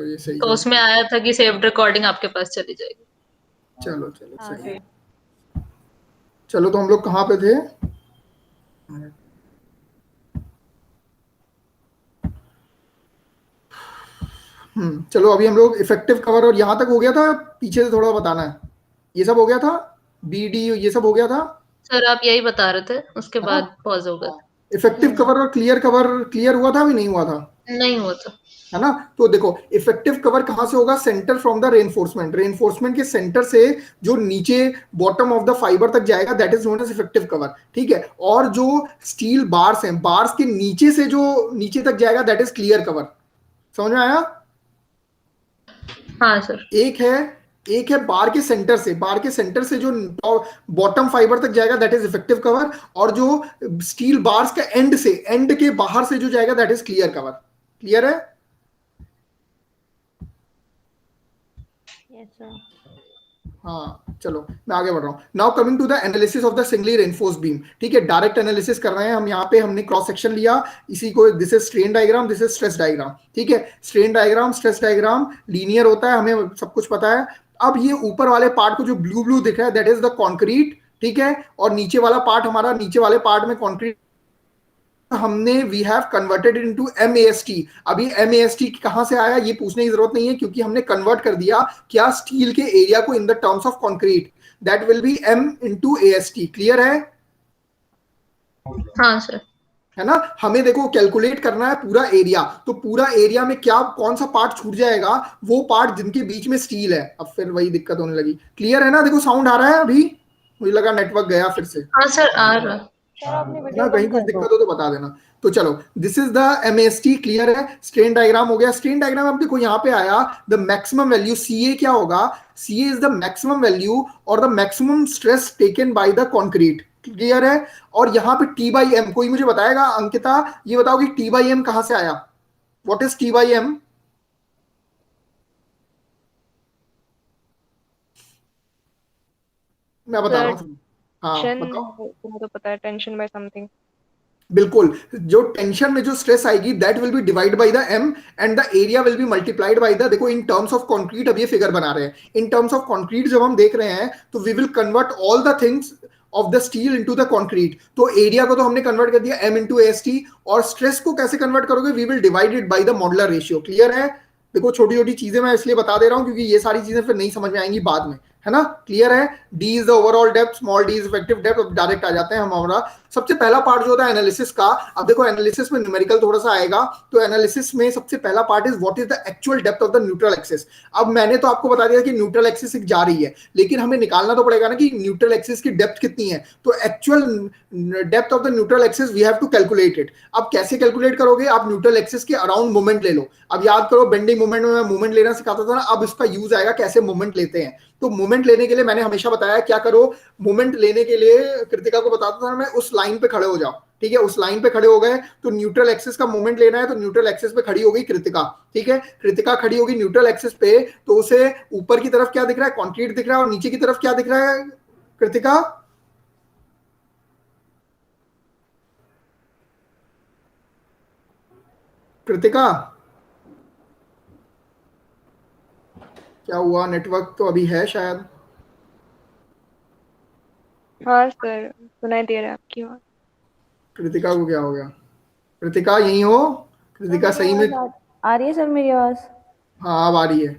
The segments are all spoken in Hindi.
चलो ये सही तो जवाब। उसमें आया था कि सेव्ड रिकॉर्डिंग आपके पास चली जाएगी। चलो चलो हाँ सही है। सर। चलो तो हम लोग कहाँ पे थे? चलो अभी हम लोग इफेक्टिव कवर और यहाँ तक हो गया था, पीछे से थोड़ा बताना है। ये सब हो गया था, बी डी ये सब हो गया था, सर आप यही बता रहे थे, उसके है ना? बाद पॉज हो गया था। इफेक्टिव कवर और क्लियर कवर क्लियर हुआ था अभी नहीं हुआ था, नहीं हुआ था। है ना? तो देखो इफेक्टिव कवर कहां से होगा? Centre from the reinforcement, reinforcement के सेंटर से जो नीचे बॉटम ऑफ द फाइबर तक जाएगा that is known as effective cover, ठीक है। और जो स्टील बार्स हैं, बार्स के नीचे से जो नीचे तक जाएगा दैट इज क्लियर कवर। समझ में आया? हाँ सर। एक है बार के सेंटर से, बार के सेंटर से जो बॉटम फाइबर तक जाएगा दैट इज इफेक्टिव कवर, और जो स्टील बार्स का एंड से, एंड के बाहर से जो जाएगा that is clear cover. Clear है? Yes sir. हाँ चलो मैं आगे बढ़ रहा हूँ। Now coming to the analysis of the singly reinforce beam, ठीक है। डायरेक्ट एनालिसिस कर रहे हैं हम यहाँ पे, हमने क्रॉस सेक्शन लिया, इसी को this is strain diagram, this is stress diagram, ठीक है। Strain diagram stress diagram linear होता है, हमें सब कुछ पता है। अब ये ऊपर वाले पार्ट को जो ब्लू ब्लू दिख रहा है दैट इज द कॉन्क्रीट, ठीक है। और नीचे वाला पार्ट, हमारा नीचे वाले पार्ट में कॉन्क्रीट हमने we have converted into MAST। अभी MAST कहां से आया ये पूछने की जरूरत नहीं है, क्योंकि हमने कन्वर्ट कर दिया क्या स्टील के एरिया को in the terms of concrete, that will B M into AST। Clear है? हाँ सर। है ना? हमें देखो कैलकुलेट करना है पूरा एरिया, तो पूरा एरिया में क्या कौन सा पार्ट छूट जाएगा? वो पार्ट जिनके बीच में स्टील है। अब फिर वही दिक्कत होने लगी। क्लियर है ना? देखो साउंड आ रहा है अभी, मुझे लगा नेटवर्क गया फिर से। हाँ सर आ रहा। सर अपनी ना वीडियो कहीं बंद कुछ कर दिक्कत दो। हो तो बता देना। तो चलो this is the MAST। Clear है? स्ट्रेन डायग्राम हो गया। स्ट्रेन डायग्राम अब देखो यहाँ पे आया, द मैक्सिमम वैल्यू CA क्या होगा? CA is the maximum value और the maximum stress taken by the concrete. Clear है? और यहाँ पे T/M, कोई मुझे बताएगा? अंकिता ये बताओ कि T/M कहां से आया? What is T/M? मैं बता रहा हूँ। हाँ टेंशन बताओ। तुम्हें तो पता है, टेंशन बाय समथिंग। बिल्कुल, जो टेंशन में जो स्ट्रेस आएगी that will B divide by the M and the area will be multiplied by the, देखो इन टर्म्स ऑफ कंक्रीट अब ये फिगर बना रहे हैं, इन टर्म्स ऑफ कंक्रीट जब हम देख रहे हैं तो we will convert all the things of the steel into the concrete. तो एरिया को तो हमने कन्वर्ट कर दिया M into AST, और स्ट्रेस को कैसे कन्वर्ट करोगे? We will divide it by the modular ratio. Clear है? देखो छोटी छोटी चीजें मैं इसलिए बता दे रहा हूं क्योंकि ये सारी चीजें फिर नहीं समझ में आएंगी बाद में, है ना? क्लियर है? D is the overall depth, small d is effective depth. अब डायरेक्ट आ जाते हैं हम हमारा सबसे पहला पार्ट जो होता है एनालिसिस का। अब देखो एनालिसिस में न्यूमेरिकल थोड़ा सा आएगा, तो एनालिसिस में सबसे पहला part is what is the actual depth of the neutral axis. अब मैंने तो आपको बता दिया कि न्यूट्रल एक्सिस जा रही है, लेकिन हमें निकालना तो पड़ेगा ना कि न्यूट्रल एक्सिस की डेप्थ कितनी है। तो actual depth of the neutral axis we have to calculate it. अब कैसे कैलकुलेट करोगे? आप न्यूट्रल एक्सिस के अराउंड मोमेंट ले लो। अब याद करो बेंडिंग मोमेंट में मैं मोमेंट लेना सिखाता था ना, अब इसका यूज आएगा कैसे मोमेंट लेते हैं। तो मोमेंट लेने के लिए मैंने हमेशा बताया क्या करो, मोमेंट लेने के लिए कृतिका को बताता था मैं, उस लाइन पे खड़े हो जाओ, ठीक है। उस लाइन पे खड़े हो गए तो न्यूट्रल एक्सिस का मोमेंट लेना है, तो न्यूट्रल एक्सिस पे खड़ी हो गई कृतिका, ठीक है। कृतिका खड़ी होगी न्यूट्रल एक्सिस पे, तो उसे ऊपर की तरफ क्या दिख रहा है? कंक्रीट दिख रहा है, और नीचे की तरफ क्या दिख रहा है कृतिका? कृतिका क्या हुआ? नेटवर्क तो अभी है शायद। हाँ सर, सुनाई दे रहा है आपकी आवाज। कृतिका को क्या हो गया? कृतिका यही हो? सर कृतिका मेरी सही में? आवाज आ रही है सर, मेरी आवाज? हाँ अब आ रही है।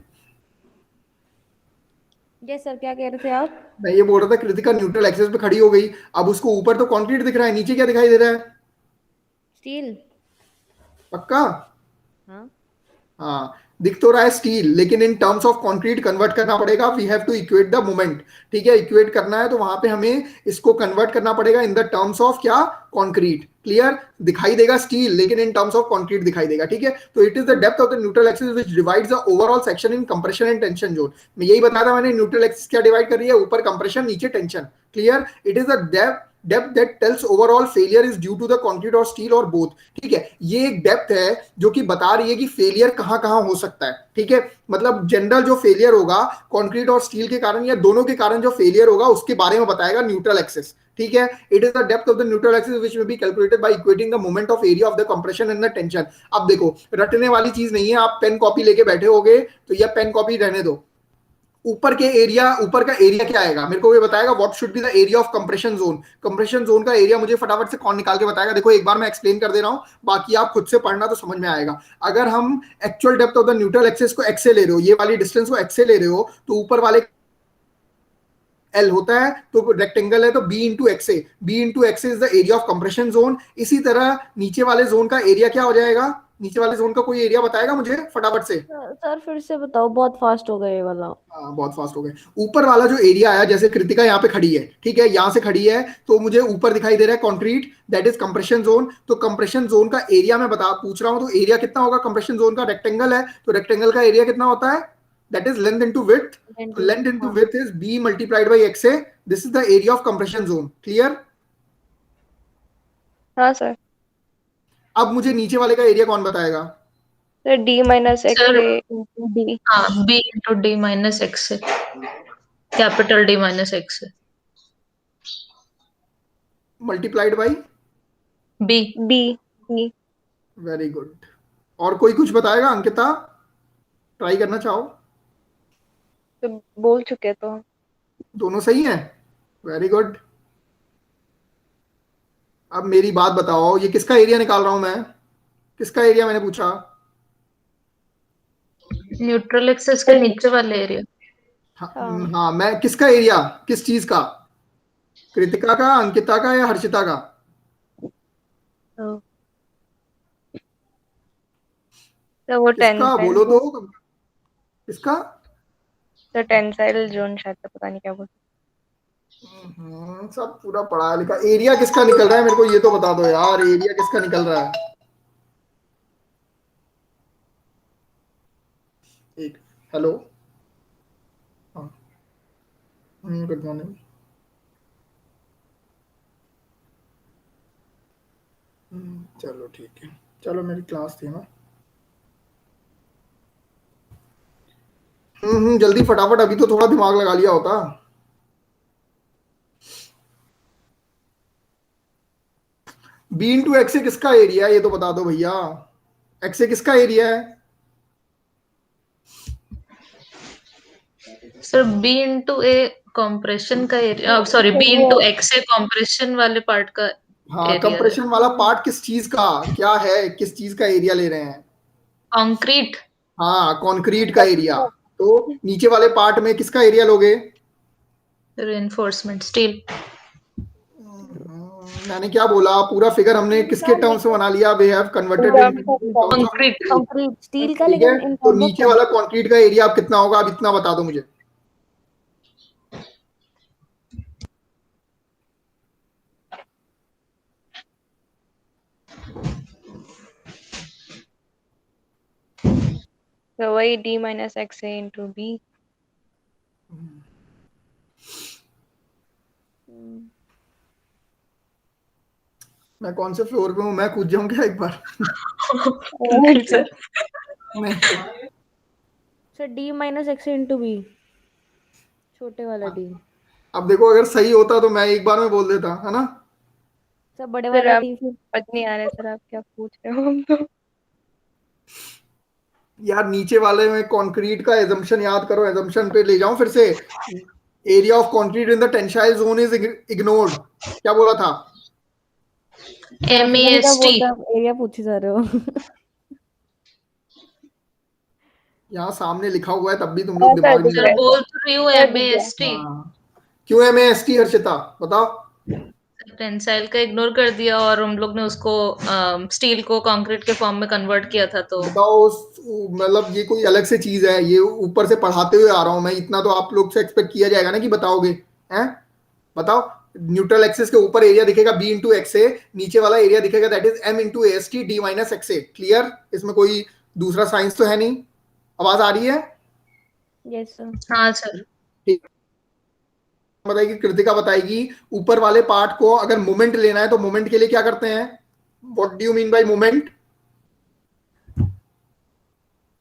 यस सर, क्या कह रहे थे आप? मैं ये बोल रहा था कृतिका न्यूट्रल एक्सिस पे खड़ी हो गई, अब उसको ऊपर तो कंक्रीट दिख रहा है, नीचे क्या दिखाई दे रहा है? स्टील। पक्का? हाँ। हाँ दिख तो रहा है स्टील, लेकिन in terms of concrete convert करना पड़ेगा। We have to equate the moment, ठीक है। इक्वेट करना है तो वहां पे हमें इसको कन्वर्ट करना पड़ेगा इन द टर्म्स ऑफ क्या? कंक्रीट। क्लियर? दिखाई देगा स्टील लेकिन इन टर्म्स ऑफ कंक्रीट दिखाई देगा, ठीक है। तो it is the depth of the neutral axis which divides the overall section in compression and tension zone. मैं यही बताया था मैंने, न्यूट्रल एक्सिस क्या डिवाइड कर रही है? ऊपर कंप्रेशन, नीचे tension. Clear? It is the depth that tells overall failure is due to the concrete और स्टील और बोथ, ठीक है। ये एक डेप्थ है जो कि बता रही है कि फेलियर कहां कहां हो सकता है, ठीक है। मतलब जनरल जो फेलियर होगा कंक्रीट और स्टील के कारण या दोनों के कारण जो फेलियर होगा उसके बारे में बताएगा न्यूट्रल एक्सिस, ठीक है, it is the depth of the neutral axis which may be calculated by equating the moment of area of the compression and the tension. अब देखो रटने वाली चीज नहीं है, आप पेन कॉपी लेके बैठे होगे तो यह पेन कॉपी रहने दो। ऊपर का एरिया क्या आएगा मेरे को ये बताएगा, what should be the area of compression zone. Compression zone का एरिया मुझे फटाफट से कौन निकाल के बताएगा? देखो एक बार मैं एक्सप्लेन कर दे रहा हूं, बाकी आप खुद से पढ़ना तो समझ में आएगा। अगर हम actual depth of the neutral axis को एक्स से ले रहे हो, ये वाली डिस्टेंस को एक्स से ले रहे हो, तो ऊपर वाले एल होता है, तो रेक्टेंगल है तो B into X A, B into X is the area of compression zone. इसी तरह नीचे वाले जोन का एरिया क्या हो जाएगा? नीचे वाले जोन का कोई एरिया बताएगा मुझे फटाफट से? सर फिर से बताओ, बहुत फास्ट हो गए ये वाला। बहुत फास्ट हो गए। ऊपर वाला जो एरिया आया, जैसे कृतिका यहाँ पे खड़ी है, ठीक है, यहाँ से खड़ी है, तो मुझे ऊपर दिखाई दे रहा है concrete, that is compression zone. तो कंप्रेशन जोन का एरिया मैं पूछ रहा हूँ, तो एरिया कितना होगा कंप्रेशन जोन का? रेक्टेंगल है, तो रेक्टेंगल का एरिया कितना होता है? That is length into width. Length into width is be multiplied by X A. This is the area of compression zone. Clear? हाँ सर। अब मुझे नीचे वाले का एरिया कौन बताएगा? Sir D minus X sir, A into D. हाँ, B into D minus X से, कैपिटल डी माइनस एक्स से, multiplied by B. B B. Very good. और कोई कुछ बताएगा? अंकिता ट्राई करना चाहो? तो बोल चुके तो हम। दोनों सही हैं, वेरी गुड। अब मेरी बात बताओ, ये किसका एरिया निकाल रहा हूं मैं? किसका एरिया मैंने पूछा? न्यूट्रल एक्सिस के नीचे वाले एरिया। हाँ, हाँ, मैं किसका एरिया? किस चीज का? कृतिका का, अंकिता का, या हर्षिता का? तो वो किसका बोलो तो? किसका? तो टेंसाइल जोन शायद, तो पता नहीं क्या बोलते। सब पूरा पढ़ा लिखा। एरिया किसका निकल रहा है मेरे को ये तो बता दो यार, एरिया किसका निकल रहा है? एक हेलो, गुड मॉर्निंग। चलो ठीक है, चलो मेरी क्लास थी ना। जल्दी फटाफट, अभी तो थोड़ा दिमाग लगा लिया होता। बी इंटू एक्स किसका एरिया है ये तो बता दो भैया। एक्स किसका एरिया है? Sir, B into A compression का area, sorry, B into X A compression वाले पार्ट का हाँ, एरिया। कंप्रेशन वाला पार्ट किस चीज का क्या है? किस चीज का एरिया ले रहे हैं? कंक्रीट। हाँ, कंक्रीट का एरिया। तो नीचे वाले पार्ट में किसका एरिया लोगे? Reinforcement steel. मैंने क्या बोला? पूरा फिगर हमने किसके टर्म्स में बना लिया? We have converted concrete. Concrete steel का, ठीक है, लेकिन इन तो नीचे वाला कंक्रीट का एरिया अब कितना होगा? अब इतना बता दो मुझे। तो वही डी माइनस एक्स ए इंटू बी। मैं कौन से फ्लोर पे हूँ? मैं कूद जाऊं क्या एक बार? नहीं, sir D minus X into B, छोटे वाला डी। अब देखो अगर सही होता तो मैं एक बार में बोल देता, है ना? सर बड़े सर वाला आप डी। समझ नहीं आ रहे सर, आप क्या पूछ रहे हो हम तो। यार नीचे वाले में कंक्रीट का एजम्पशन याद करो, एजम्पशन पे ले जाऊं फिर से। Area of concrete in the tensile zone is ignored. क्या बोला था? MAST। एरिया पूछे जा रहे हो। यहाँ सामने लिखा हुआ है तब भी तुम लोग दिमाग नहीं सर, लगाते। बोल तो रही हूँ MAST। हाँ, क्यों MAST हर्षिता बताओ? टेंसाइल का इग्नोर कर दिया और हम लोग ने उसको स्टील को कंक्रीट के फॉर्म में कन्वर्ट किया था, तो बताओ, मतलब ये कोई अलग से चीज है? ये ऊपर से पढ़ाते हुए आ रहा हूं मैं, इतना तो आप लोग से एक्सपेक्ट किया जाएगा ना कि बताओगे। हैं? बताओ। न्यूट्रल एक्सिस के ऊपर एरिया दिखेगा बी इंटू एक्स ए, नीचे वाला एरिया दिखेगा that is M into S T D minus X A. Clear? इसमें कोई दूसरा साइंस तो है नहीं। आवाज आ रही है? Yes sir. हाँ सर। ठीक, बताएगी कृतिका, बताएगी ऊपर वाले पार्ट को अगर मोमेंट लेना है तो मोमेंट के लिए क्या करते हैं? What do you mean by moment?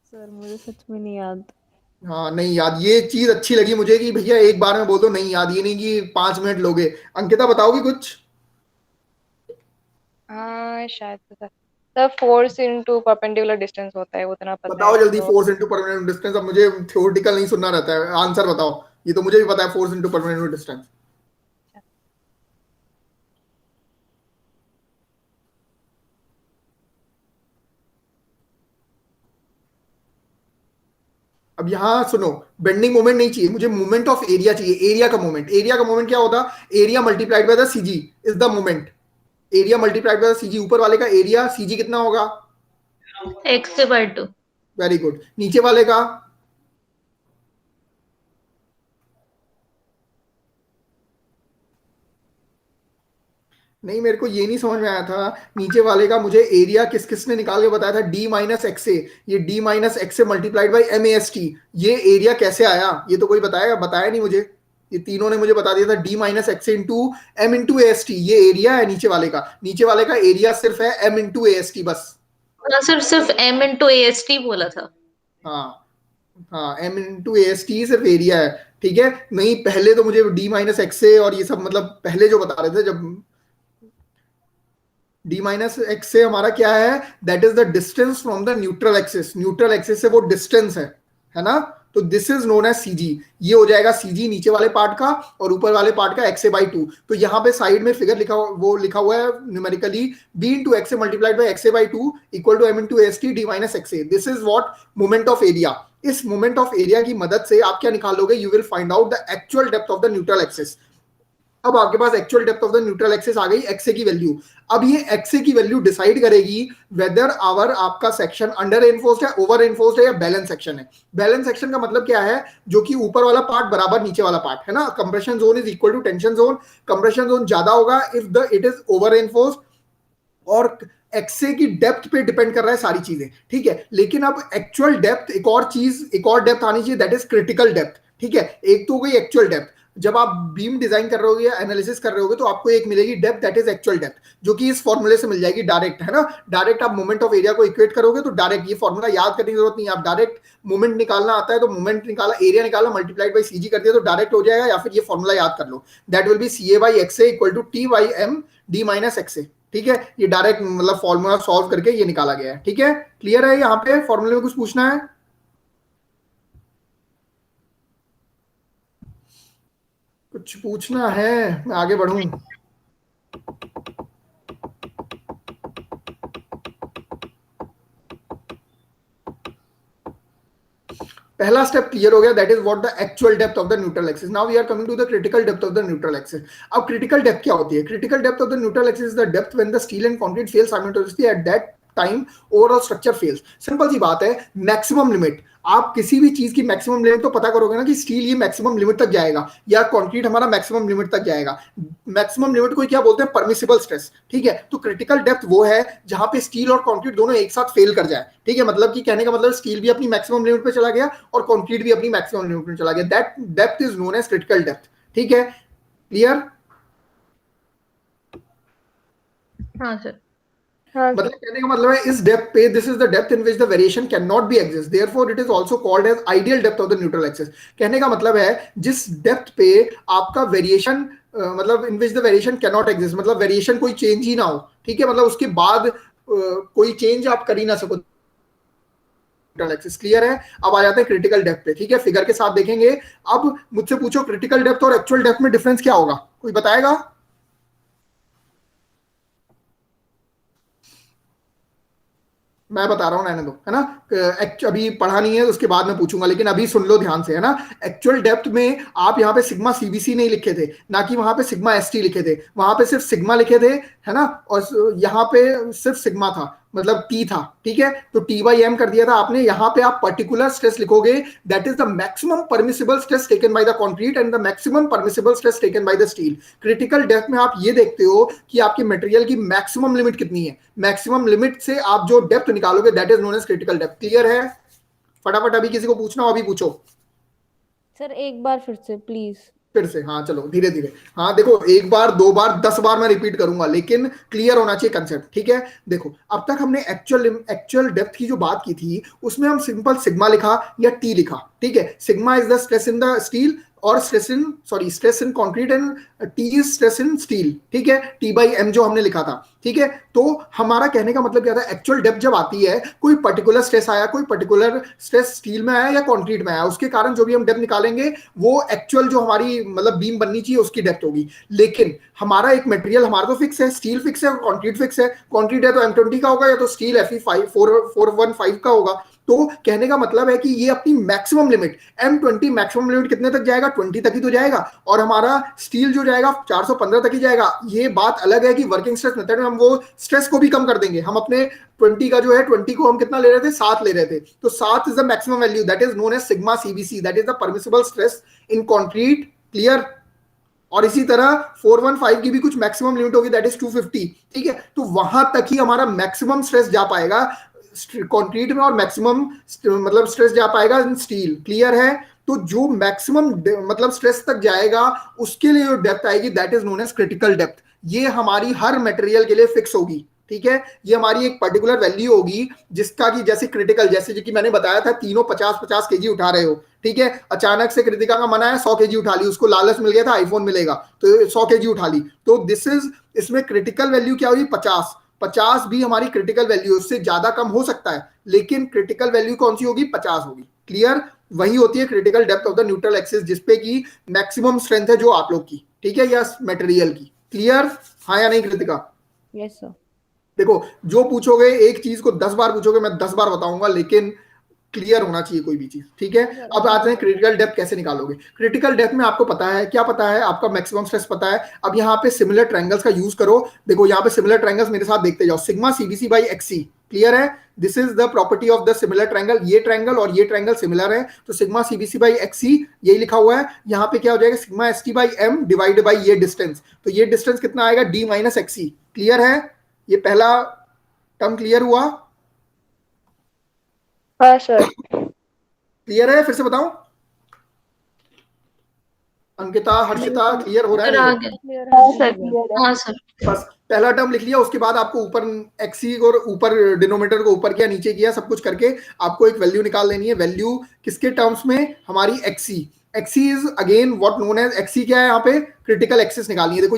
Sir मुझे सच में नहीं याद। हाँ नहीं याद, ये चीज अच्छी लगी मुझे कि भैया एक बार में बोल दो नहीं याद, ये नहीं कि 5 मिनट लोगे। अंकिता बताओगी कुछ? हाँ शायद पता। Sir force into perpendicular distance होता है, उतना पता बताओ है जल्दी, तो। Force into permanent distance. अब मुझे थ्योरेटिकल नहीं सुनना रहता है, आंसर बताओ। ये तो मुझे भी पता है, फोर्स इंटू परमानेंट डिस्टेंस। अब यहाँ सुनो, बेंडिंग मोमेंट नहीं चाहिए मुझे, मोमेंट ऑफ एरिया चाहिए, एरिया का मोमेंट। एरिया का मोमेंट क्या होता? Area multiplied by the CG is the moment. Area multiplied by the CG, ऊपर वाले का एरिया, सीजी कितना होगा? x/2। Very good. नीचे वाले का? नहीं, मेरे को ये नहीं समझ में आया था। नीचे वाले का मुझे एरिया किस किस ने निकाल के बताया था? D minus X A. ये D minus X A multiplied by M A S T, ये एरिया कैसे आया? ये तो कोई बताएगा? बताया नहीं मुझे। ये तीनों ने मुझे बता दिया था, D minus X into M into A S T, ये एरिया है नीचे वाले का। नीचे वाले का एरिया सिर्फ है M into A S T बस। सिर्फ m/ast बोला था। हाँ हाँ, M into A S T सिर्फ एरिया है। ठीक है, नहीं पहले तो मुझे डी माइनस एक्स ए और ये सब मतलब पहले जो बता रहे थे, जब डी माइनस एक्स से हमारा क्या है? That is the distance from the neutral axis. Neutral axis से वो डिस्टेंस है ना? तो this is known as CG. ये हो जाएगा सीजी नीचे वाले पार्ट का, और ऊपर वाले पार्ट का एक्स ए बाई टू। तो यहाँ पे साइड में फिगर लिखा वो लिखा हुआ है numerically, B into X A multiplied by X A by two equal to M into S T D minus X A. This is what? Moment of area. इस मोमेंट ऑफ एरिया की मदद से आप क्या निकाल लोगे? You will find out the actual depth of the neutral axis. अब आपके पास actual depth of the neutral axis आ गई, एक्सए की वैल्यू। अब ये एक्सए की वैल्यू डिसाइड करेगी वेदर आवर आपका सेक्शन अंडर रेनफोर्स्ड है, ओवर रेनफोर्स्ड है, या बैलेंस सेक्शन है। बैलेंस सेक्शन का मतलब क्या है? जो कि ऊपर वाला पार्ट बराबर नीचे वाला पार्ट है ना। Compression zone is equal to tension zone. Compression zone ज्यादा होगा if the it is over reinforced, और एक्सए की डेप्थ पे डिपेंड कर रहा है सारी चीजें। ठीक है, लेकिन अब एक्चुअल डेप्थ, एक और चीज, एक और डेप्थ आनी चाहिए, दैट इज क्रिटिकल डेप्थ। ठीक है, एक तो हो गई एक्चुअल डेप्थ। जब आप बीम डिजाइन कर रहे होगे या एनालिसिस कर रहे होगे तो आपको एक मिलेगी depth, that is actual depth, जो कि इस फॉर्मूले से मिल जाएगी डायरेक्ट, है ना। डायरेक्ट आप मोमेंट ऑफ एरिया को इक्वेट करोगे तो डायरेक्ट, ये फॉर्मूला याद करने की जरूरत नहीं है। आप डायरेक्ट मोमेंट निकालना आता है तो मोमेंट निकाला, एरिया निकाला, मल्टीप्लाइड बाई सीजी कर दिया तो डायरेक्ट हो जाएगा। या फिर ये फॉर्मूला याद कर लो, that will be C A by X A equal to T by M D minus X A. ठीक है, ये डायरेक्ट मतलब फॉर्मूला सॉल्व करके ये निकाला गया है। ठीक है, क्लियर है? यहाँ पे फॉर्मूले में कुछ पूछना है? कुछ पूछना है? मैं आगे बढ़ूं? पहला स्टेप क्लियर हो गया, that is what the actual depth of the neutral axis. Now we are coming to the critical depth of the neutral axis. अब क्रिटिकल डेप्थ क्या होती है? Critical depth of the neutral axis is the depth when the steel and concrete fail simultaneously at that time overall structure fails. Simple सी बात है, मैक्सिमम लिमिट। आप किसी भी चीज की मैक्सिमम लिमिट तो पता करोगे ना कि स्टील ये मैक्सिमम लिमिट तक जाएगा या कंक्रीट हमारा मैक्सिमम लिमिट तक जाएगा। मैक्सिमम लिमिट को क्या बोलते हैं? Permissible stress. ठीक है, तो क्रिटिकल डेप्थ वो है जहां पे स्टील और कंक्रीट दोनों एक साथ फेल कर जाए। ठीक है, मतलब कि कहने का मतलब स्टील भी अपनी मैक्सिमम लिमिट पे चला गया और कंक्रीट भी अपनी मैक्सिमम लिमिट पे चला गया। That depth is known as critical depth. ठीक है, क्लियर? हाँ सर। हाँ मतलब कहने का मतलब है इस डेप्थ पे, this is the depth in which the variation can not be exist, therefore it is also called as ideal depth of the neutral axis. कहने का मतलब है जिस डेप्थ पे आपका वेरिएशन मतलब in which the variation can not exist, मतलब वेरिएशन कोई चेंज ही ना हो। ठीक है, मतलब उसके बाद कोई चेंज आप कर ही ना सको। न्यूट्रल एक्सिस क्लियर है? अब आ जाते हैं क्रिटिकल डेप्थ पे। ठीक है, फिगर के साथ देखेंगे। अब मुझसे पूछो क्रिटिकल डेप्थ और एक्चुअल डेप्थ में डिफरेंस क्या होगा? कोई बताएगा? मैं बता रहा हूं, रहने दो, है ना। अभी पढ़ा नहीं है तो उसके बाद में पूछूंगा, लेकिन अभी सुन लो ध्यान से, है ना। एक्चुअल डेप्थ में आप यहाँ पे सिग्मा सीबीसी नहीं लिखे थे, ना कि वहां पे सिग्मा एसटी लिखे थे। वहां पे सिर्फ सिग्मा लिखे थे, है ना, और यहाँ पे सिर्फ सिग्मा था, मतलब टी था। ठीक है, तो टी बाई एम कर दिया था आपने। यहाँ पे आप पर्टिकुलर स्ट्रेस लिखोगे, that is the maximum permissible stress taken by the concrete and the maximum permissible stress taken by the steel. Critical depth में आप ये देखते हो कि आपके मटेरियल की मैक्सिमम लिमिट कितनी है। मैक्सिमम लिमिट से आप जो डेप्थ निकालोगे, that is known as critical depth. Clear है? फटाफट अभी किसी को पूछना हो अभी पूछो। सर एक बार फिर से प्लीज। फिर से, हाँ चलो धीरे धीरे, हाँ देखो एक बार, दो बार, 10 बार मैं रिपीट करूंगा, लेकिन क्लियर होना चाहिए कंसेप्ट, ठीक है। देखो अब तक हमने एक्चुअल डेप्थ की जो बात की थी उसमें हम सिंपल सिग्मा लिखा या टी लिखा, ठीक है। Sigma is the stress in the steel और stress in concrete and T is stress in steel, ठीक है। टी बाई एम जो हमने लिखा था, ठीक है। तो हमारा कहने का मतलब क्या था, एक्चुअल डेप्थ जब आती है, कोई पर्टिकुलर स्ट्रेस आया, कोई पर्टिकुलर स्ट्रेस स्टील में आया या कंक्रीट में आया, उसके कारण जो भी हम डेप्थ निकालेंगे वो एक्चुअल जो हमारी मतलब बीम बननी चाहिए उसकी डेप्थ होगी। लेकिन हमारा एक मटेरियल हमारा तो फिक्स है, स्टील फिक्स है और कंक्रीट फिक्स है। कंक्रीट है तो M20 का होगा या तो स्टील Fe415 का होगा। तो कहने का मतलब है कि ये अपनी maximum limit M20 maximum limit कितने तक जाएगा, 20 तक ही तो जाएगा, और हमारा स्टील जो जाएगा 415 तक ही जाएगा। ये बात अलग है कि वर्किंग स्ट्रेस मेथड में हम वो स्ट्रेस को भी कम कर देंगे। हम अपने 20 का जो है 20 को हम कितना ले रहे थे, 7 ले रहे थे, तो 7 is the maximum value, that is known as sigma CBC, that is the permissible stress in concrete. Clear. और इसी तरह 415 की भी कुछ मैक्सिमम लिमिट होगी, दैट इज 250, ठीक है। तो वहां तक ही हमारा मैक्सिमम स्ट्रेस जा पाएगा कंक्रीट में और मैक्सिमम मतलब स्ट्रेस जा पाएगा इन स्टील। क्लियर है। तो जो मैक्सिमम मतलब स्ट्रेस तक जाएगा उसके लिए जो डेप्थ आएगी that is known as critical depth. ये हमारी हर मटेरियल के लिए फिक्स होगी, ठीक है। ये हमारी एक पर्टिकुलर वैल्यू होगी जिसका कि जैसे क्रिटिकल, जैसे जो कि मैंने बताया था, तीनों 50-50 केजी उठा रहे हो, ठीक है। अचानक से कृतिका का मन आया 100 केजी उठा ली, उसको लालच मिल गया था आईफोन मिलेगा तो 100 केजी उठा ली, तो दिस इज, इसमें क्रिटिकल वैल्यू क्या हुई, 50 भी हमारी क्रिटिकल वैल्यू, उससे ज्यादा कम हो सकता है लेकिन क्रिटिकल वैल्यू कौन सी होगी, 50 होगी। क्लियर। वही होती है critical depth of the neutral axis जिसपे की मैक्सिमम स्ट्रेंथ है जो आप लोग की, ठीक है, या मटेरियल की। क्लियर, हाँ या नहीं कृतिका? Yes sir. देखो जो पूछोगे एक चीज को 10 बार पूछोगे मैं 10 बार बताऊंगा, लेकिन क्लियर होना चाहिए कोई भी चीज, ठीक है। अब आते हैं क्रिटिकल डेप्थ कैसे निकालोगे। क्रिटिकल डेप्थ में आपको पता है क्या, पता है आपका मैक्सिमम स्ट्रेस पता है। अब यहाँ पे सिमिलर ट्रायंगल्स का यूज करो। देखो यहाँ पे सिमिलर ट्रायंगल्स मेरे साथ देखते जाओ, sigma CBC by X C. Clear है। This is the property of the similar triangle. ये ट्रायंगल और ये ट्रायंगल सिमिलर है, तो सिग्मा सीबीसी बाई एक्सी यही लिखा हुआ है। यहाँ पे क्या हो जाएगा, sigma ST by M divide by ये डिस्टेंस, तो ये डिस्टेंस कितना आएगा, डी माइनस एक्सी। क्लियर है। ये पहला टर्म क्लियर हुआ? हाँ सर। क्लियर है, फिर से बताऊं? अंकिता, हर्षिता, क्लियर हो रहा फिर है? आगे। हाँ सर क्लियर है। हाँ सर। बस पहला टर्म लिख लिया, उसके बाद आपको ऊपर एक्सी और ऊपर डिनोमिनेटर को ऊपर किया नीचे किया, सब कुछ करके आपको एक वैल्यू निकाल लेनी है। वैल्यू किसके टर्म्स में, हमारी XC. XC is again what known as, XC क्या है यहाँ पे, क्रिटिकल एक्सिस निकालनी है। देखो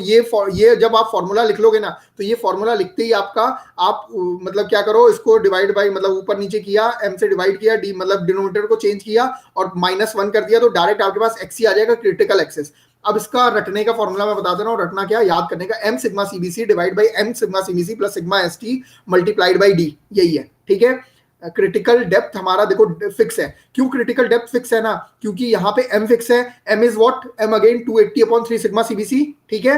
ये जब आप फॉर्मूला लिख लोगे ना, तो ये फॉर्मूला लिखते ही आपका आप मतलब क्या करो, इसको डिवाइड बाई मतलब ऊपर नीचे किया, एम से डिवाइड किया, डी मतलब डिनोमिनेटर को चेंज किया और -1 कर दिया, तो डायरेक्ट आपके पास एक्सी आ जाएगा, क्रिटिकल एक्सिस। अब इसका रटने का फॉर्मूला मैं बता दे रहा हूँ, रटना क्या, याद करने का, M sigma CBC divide by M sigma CBC plus sigma ST multiplied by D, यही है, ठीक है। क्रिटिकल डेप्थ हमारा देखो फिक्स है। क्यों क्रिटिकल डेप्थ फिक्स है ना, क्योंकि यहाँ पे एम फिक्स है। M is what, M again 280/3 sigma CBC, ठीक है।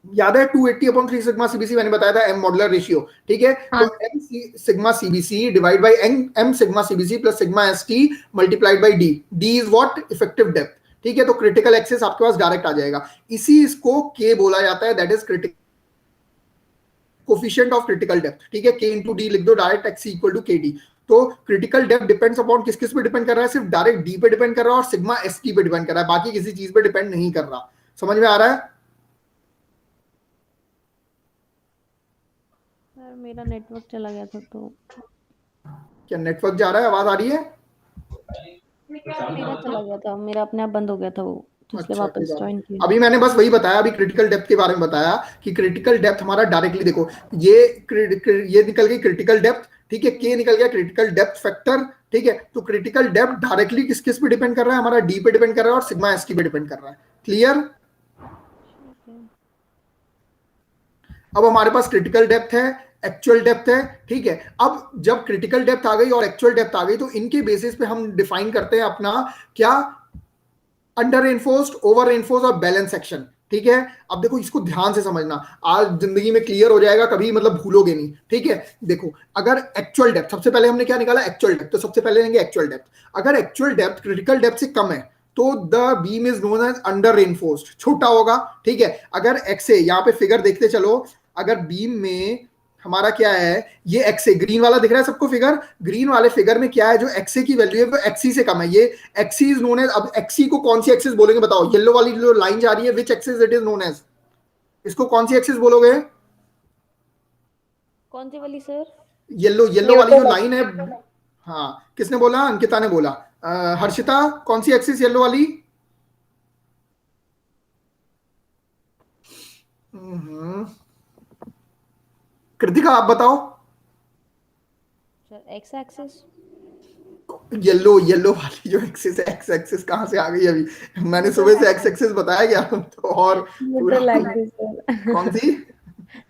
याद है 280/3 सिग्मा सीबीसी मैंने बताया था, एम मॉडुलर रेशियो, ठीक है। हाँ। तो M sigma CBC divide by M sigma CBC plus sigma ST multiplied by D. D is what, effective depth, ठीक है। तो क्रिटिकल एक्सिस आपके पास डायरेक्ट आ जाएगा, इसी इसको के बोला जाता है, that is critical coefficient of critical depth, ठीक है। के इंटू डी लिख दो, डायरेक्ट एक्स इक्वल टू के डी। तो क्रिटिकल डेप्थ डिपेंड्स अपॉन किस किस पे डिपेंड कर रहा है, सिर्फ डायरेक्ट डी पे डिपेंड कर रहा है और सिग्मा एस टी पे डिपेंड कर रहा है, बाकी किसी चीज पे डिपेंड नहीं कर रहा। समझ में आ रहा है? सर मेरा नेटवर्क चला गया था तो क्या नेटवर्क जा रहा है, आवाज आ रही है? मेरा चला गया था, मेरा अपने आप बंद हो गया था वो, तो इसलिए अच्छा, वापस ज्वाइन किया। अभी मैंने बस वही बताया, अभी क्रिटिकल डेप्थ के बारे में बताया कि क्रिटिकल डेप्थ हमारा डायरेक्टली देखो, ये निकल गई क्रिटिकल डेप्थ, ठीक है। के निकल गया क्रिटिकल डेप्थ फैक्टर, ठीक है। तो क्रिटिकल डेप्थ डायरेक्टली किस किस पे डिपेंड कर रहा है, हमारा डी पे डिपेंड कर रहा है और सिग्मा एस टी पे डिपेंड कर रहा है। क्लियर। अब हमारे पास क्रिटिकल डेप्थ है, एक्चुअल डेप्थ है, ठीक है। अब जब क्रिटिकल डेप्थ आ गई और एक्चुअल डेप्थ आ गई, तो इनके बेसिस पे हम डिफाइन करते हैं अपना क्या, अंडर रेनफोर्स्ड, ओवर रेनफोर्स्ड और बैलेंस सेक्शन, ठीक है। अब देखो इसको ध्यान से समझना, आज जिंदगी में क्लियर हो जाएगा, कभी मतलब भूलोगे नहीं, ठीक है। देखो अगर एक्चुअल डेप्थ, सबसे पहले हमने क्या निकाला, एक्चुअल डेप्थ, तो सबसे पहले लेंगे एक्चुअल डेप्थ। अगर एक्चुअल डेप्थ क्रिटिकल डेप्थ से कम है तो the beam is known as under reinforced, छोटा होगा, ठीक है। अगर एक्स है, यहाँ पे फिगर देखते चलो, अगर बीम में हमारा क्या है, ये एक्स ए, ग्रीन वाला दिख रहा है सबको फिगर, ग्रीन वाले फिगर में क्या है, जो एक्स ए की वैल्यू है वो एक्सी से कम है, ये एक्सी इज नोन एज, अब एक्सी को कौन सी एक्सिस बोलेंगे बताओ, येलो वाली जो लाइन जा रही है, which axis it is known as, इसको कौन सी एक्सिस बोलोगे? कौन सी वाली सर? येलो वाली जो लाइन है, हाँ किसने बोला? अंकिता ने बोला। हर्षिता कौन सी एक्सिस येलो वाली? कृतिका आप बताओ। Sir x axis. येलो वाली जो एक्सिस है, एक्स एक्सिस कहां से आ गई अभी? मैंने सुबह से एक्स एक्सिस बताया क्या तो, और न्यूट्रल एक्सिस सर। कौन सी?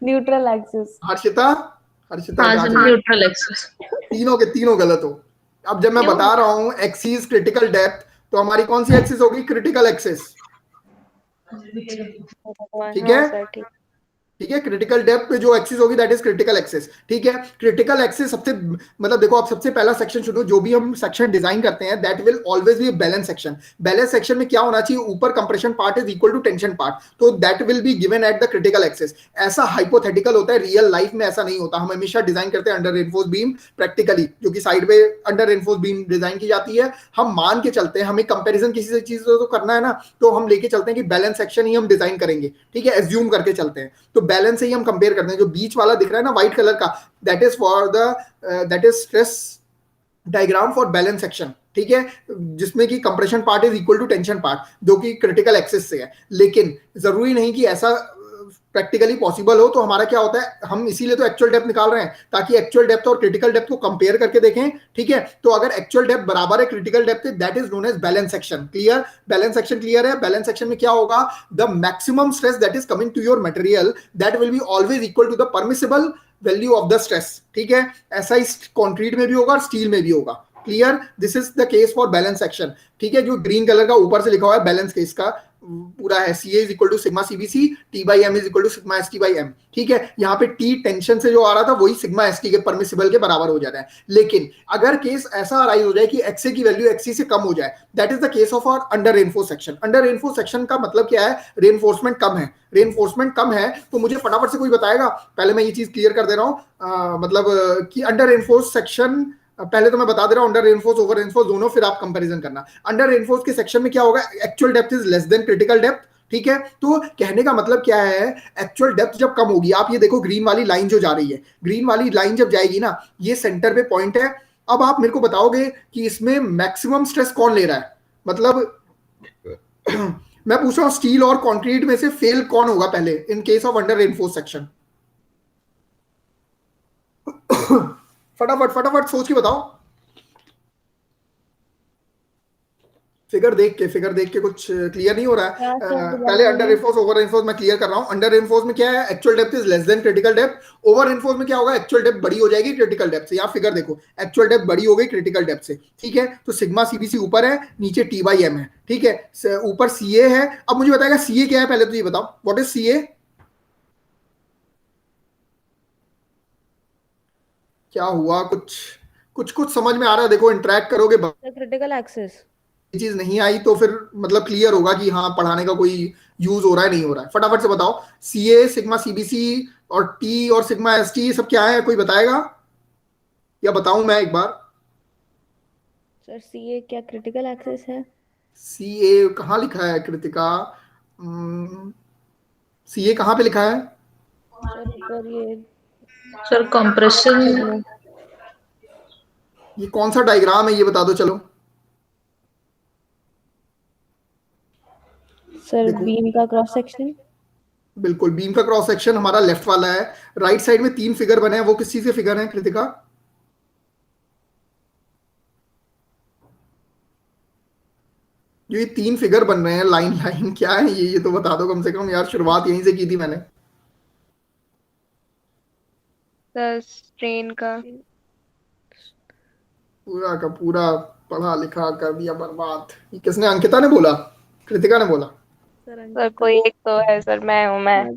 Neutral axis. हर्षिता, हर्षिता हाँ कहाँ सर, से? Neutral axis. तीनों के तीनों गलत हो। अब जब मैं क्यों? बता रहा हूँ एक्सिस क्रिटिकल डेप्थ, तो हमारी कौन सी एक्सिस होगी? Critical axis. ठीक है, हाँ सर ठीक। ठीक है, क्रिटिकल डेप्थ पे जो एक्सिस होगी दैट इज क्रिटिकल एक्सिस। ठीक है, क्रिटिकल एक्सिस सबसे, मतलब देखो आप सबसे पहला सेक्शन सुनो, जो भी हम सेक्शन डिजाइन करते हैं that will always be balance section. Balance section में क्या होना चाहिए? ऊपर compression part is equal to tension part, तो that will be given at the critical axis. ऐसा हाइपोथेटिकल होता है, रियल लाइफ में ऐसा नहीं होता। हम हमेशा डिजाइन करते हैं अंडर रेनफोर्स बीम प्रैक्टिकली, जो कि साइड पे अंडर रेनफोर्स बीम डिजाइन की जाती है। हम मान के चलते हैं, हमें कंपेरिजन किसी चीज से तो करना है ना, तो हम लेके चलते हैं कि बैलेंस सेक्शन ही हम डिजाइन करेंगे। ठीक है, एज्यूम करके चलते हैं, तो बैलेंस से ही हम कंपेयर करते हैं। जो बीच वाला दिख रहा है ना व्हाइट कलर का, that is for the that is stress diagram for balance section. ठीक है, जिसमें कि compression part is equal to tension part, जो कि क्रिटिकल एक्सिस से है। लेकिन जरूरी नहीं कि ऐसा प्रैक्टिकली पॉसिबल हो। तो हमारा क्या होता है, हम इसीलिए तो एक्चुअल डेप्थ निकाल रहे हैं, ताकि एक्चुअल डेप्थ और क्रिटिकल डेप्थ को कंपेयर करके देखें। ठीक है, तो अगर एक्चुअल डेप्थ बराबर है critical depth, that is known as balance section. Clear? Balance section clear है? बैलेंस सेक्शन में क्या होगा? The maximum stress that is coming to your material that will be always equal to the permissible value of the stress. ठीक है, ऐसा ही कंक्रीट में भी होगा और स्टील में भी होगा। Clear? This is the case for balance section. ठीक है, जो ग्रीन कलर का ऊपर से लिखा हुआ है बैलेंस केस का पूरा है, C A is equal to sigma CBC, T by M is equal to sigma S T by M. ठीक है, यहाँ पे टी टेंशन से जो आ रहा था वही सिग्मा एस टी के परमिसिबल के बराबर हो जाता है। लेकिन अगर केस ऐसा अराइज हो जाए कि एक्स ए की वैल्यू एक्सी से कम हो जाए, that is the case of our under reinforce section. Under reinforce section का मतलब क्या है? रेनफोर्समेंट कम है। रेनफोर्समेंट कम है तो मुझे फटाफट से कोई बताएगा, पहले मैं ये चीज क्लियर कर दे रहा हूँ, मतलब कि अंडर रेनफोर्स सेक्शन, पहले तो मैं बता दे रहा हूं अंडर रेनफोर्स ओवर रेनफोर्स दोनों, फिर आप कंपैरिजन करना। अंडर रेनफोर्स के सेक्शन में क्या होगा? Actual depth is less than critical depth. ठीक है, तो कहने का मतलब क्या है? एक्चुअल डेप्थ जब कम होगी, आप ये देखो ग्रीन वाली लाइन जो जा रही है, ग्रीन वाली लाइन जब जाएगी ना, ये सेंटर पे पॉइंट है। अब आप मेरे को बताओगे कि इसमें मैक्सिमम स्ट्रेस कौन ले रहा है? मतलब मैं पूछ रहा हूं स्टील और कंक्रीट में से फेल कौन होगा पहले in case of under reinforce section? फटाफट फटाफट सोच के बताओ। फिगर देख के कुछ क्लियर नहीं हो रहा है। पहले अंडर रेनफोर्स ओवर रेनफोर्स मैं क्लियर कर रहा हूं। अंडर रेनफोर्स में क्या है? Actual depth is less than critical depth. Over reinforce में क्या होगा? एक्चुअल डेप्थ बड़ी हो जाएगी क्रिटिकल डेप्थ से। यहाँ फिगर देखो, एक्चुअल डेप्थ बड़ी हो गई क्रिटिकल डेप्थ से। ठीक है, तो सिग्मा सीबीसी ऊपर है, नीचे टी बाई एम है। ठीक है, ऊपर सी ए है। अब मुझे बताएगा सी ए क्या है? पहले तो ये बताओ, व्हाट इज सी ए? क्या हुआ? कुछ समझ में आ रहा है? देखो इंटरेक्ट करोगे, क्रिटिकल एक्सिस। चीज नहीं आई तो फिर मतलब क्लियर होगा कि हाँ पढ़ाने का कोई यूज हो रहा है नहीं हो रहा है। फटाफट से बताओ, सी ए, सिग्मा सीबीसी और टी और सिग्मा एस टी सब क्या है? कोई बताएगा या बताऊं मैं एक बार? सर सी ए क्या क्रिटिकल एक्सिस है? सी ए कहाँ लिखा है कृतिका? सी ए कहाँ पे लिखा है? सर ऊपर ये सर कंप्रेशन, ये कौन सा डायग्राम है ये बता दो चलो। सर देखो बीम का क्रॉस सेक्शन। बिल्कुल, बीम का क्रॉस सेक्शन हमारा लेफ्ट वाला है। राइट साइड में 3 फिगर बने हैं, वो किस चीज के फिगर हैं कृतिका? जो ये 3 फिगर बन रहे हैं लाइन लाइन, क्या है ये तो बता दो कम से कम यार, शुरुआत यहीं से की थी मैंने। स्ट्रेन का। पूरा का पूरा पढ़ा लिखा कर दिया बर्बाद। ये किसने? अंकिता ने बोला? कृतिका ने बोला? सर कोई एक तो है सर, मैं हूँ मैं।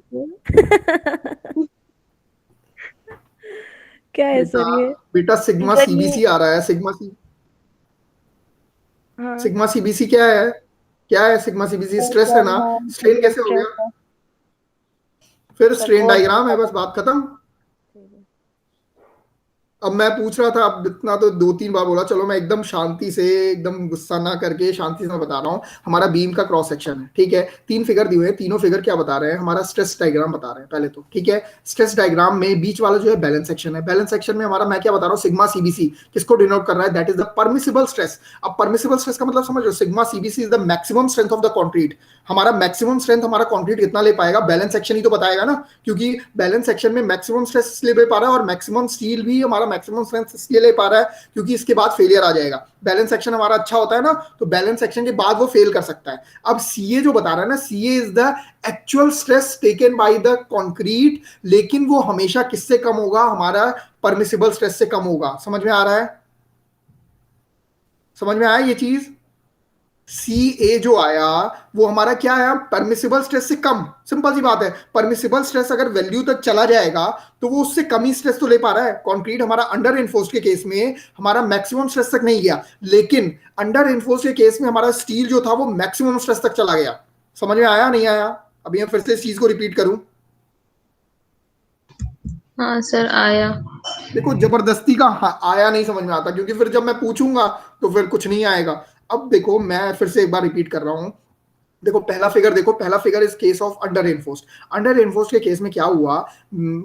क्या है सर ये? बेटा सिग्मा सर सीबीसी आ रहा है। हाँ सिग्मा सीबीसी क्या है? क्या है सिग्मा सीबीसी? स्ट्रेस है ना? स्ट्रेन कैसे हो गया? फिर स्ट्रेन डायग्राम है, बस बात खत्म। अब मैं पूछ रहा था, अब इतना तो 2-3 बार बोला, चलो मैं एकदम शांति से, एकदम गुस्सा ना करके शांति से मैं बता रहा हूँ। हमारा बीम का क्रॉस सेक्शन है, ठीक है, 3 फिगर दिए हुए हैं, तीनों फिगर क्या बता रहे हैं, हमारा स्ट्रेस डायग्राम बता रहे हैं पहले तो, ठीक है। स्ट्रेस डायग्राम में बीच वाला जो है बैलेंस सेक्शन है, बैलेंस सेक्शन में हमारा मैं क्या बता रहा हूँ, सिग्मा सीबीसी किसको डिनोट कर रहा है, that is the permissible stress. अब परमिसिबल स्ट्रेस का मतलब समझ लो, sigma CBC is the maximum strength of the concrete. हमारा मैक्सिमम स्ट्रेंथ हमारा कॉन्क्रीट कितना ले पाएगा, बैलेंस सेक्शन ही तो बताएगा ना, क्योंकि बैलेंस सेक्शन में मैक्सिमम स्ट्रेस ले पा रहा है और मैक्सिमम स्टील भी हमारा मैक्सिमम स्ट्रेंथ इसलिए ले पा रहा है क्योंकि इसके बाद फेलियर आ जाएगा। बैलेंस सेक्शन हमारा अच्छा होता है ना, तो बैलेंस सेक्शन के बाद वो फेल कर सकता है। अब सीए जो बता रहा है ना, CA is the actual stress taken by the concrete, लेकिन वो हमेशा किससे कम होगा, हमारा परमिसिबल स्ट्रेस से कम होगा। समझ में आ रहा है, समझ में आया ये चीज। सी ए जो आया वो हमारा क्या आया, परमिसिबल स्ट्रेस से कम। सिंपल सी बात है, परमिसिबल स्ट्रेस अगर वैल्यू तक चला जाएगा तो वो उससे कम ही स्ट्रेस तो ले पा रहा है। कंक्रीट हमारा अंडर इन्फोर्स्ड के केस में हमारा मैक्सिमम स्ट्रेस तक नहीं गया, लेकिन अंडर इन्फोर्स्ड के केस में हमारा स्टील जो था वो मैक्सिमम स्ट्रेस तक चला गया। समझ में आया नहीं आया? अभी मैं फिर से इस चीज को रिपीट करूं। हाँ सर आया। देखो जबरदस्ती का आया नहीं समझ में आता, क्योंकि फिर जब मैं पूछूंगा तो फिर कुछ नहीं आएगा। अब देखो मैं फिर से एक बार रिपीट कर रहा हूं, देखो पहला फिगर, देखो पहला फिगर इस case of under enforced. Under enforced के केस में क्या हुआ,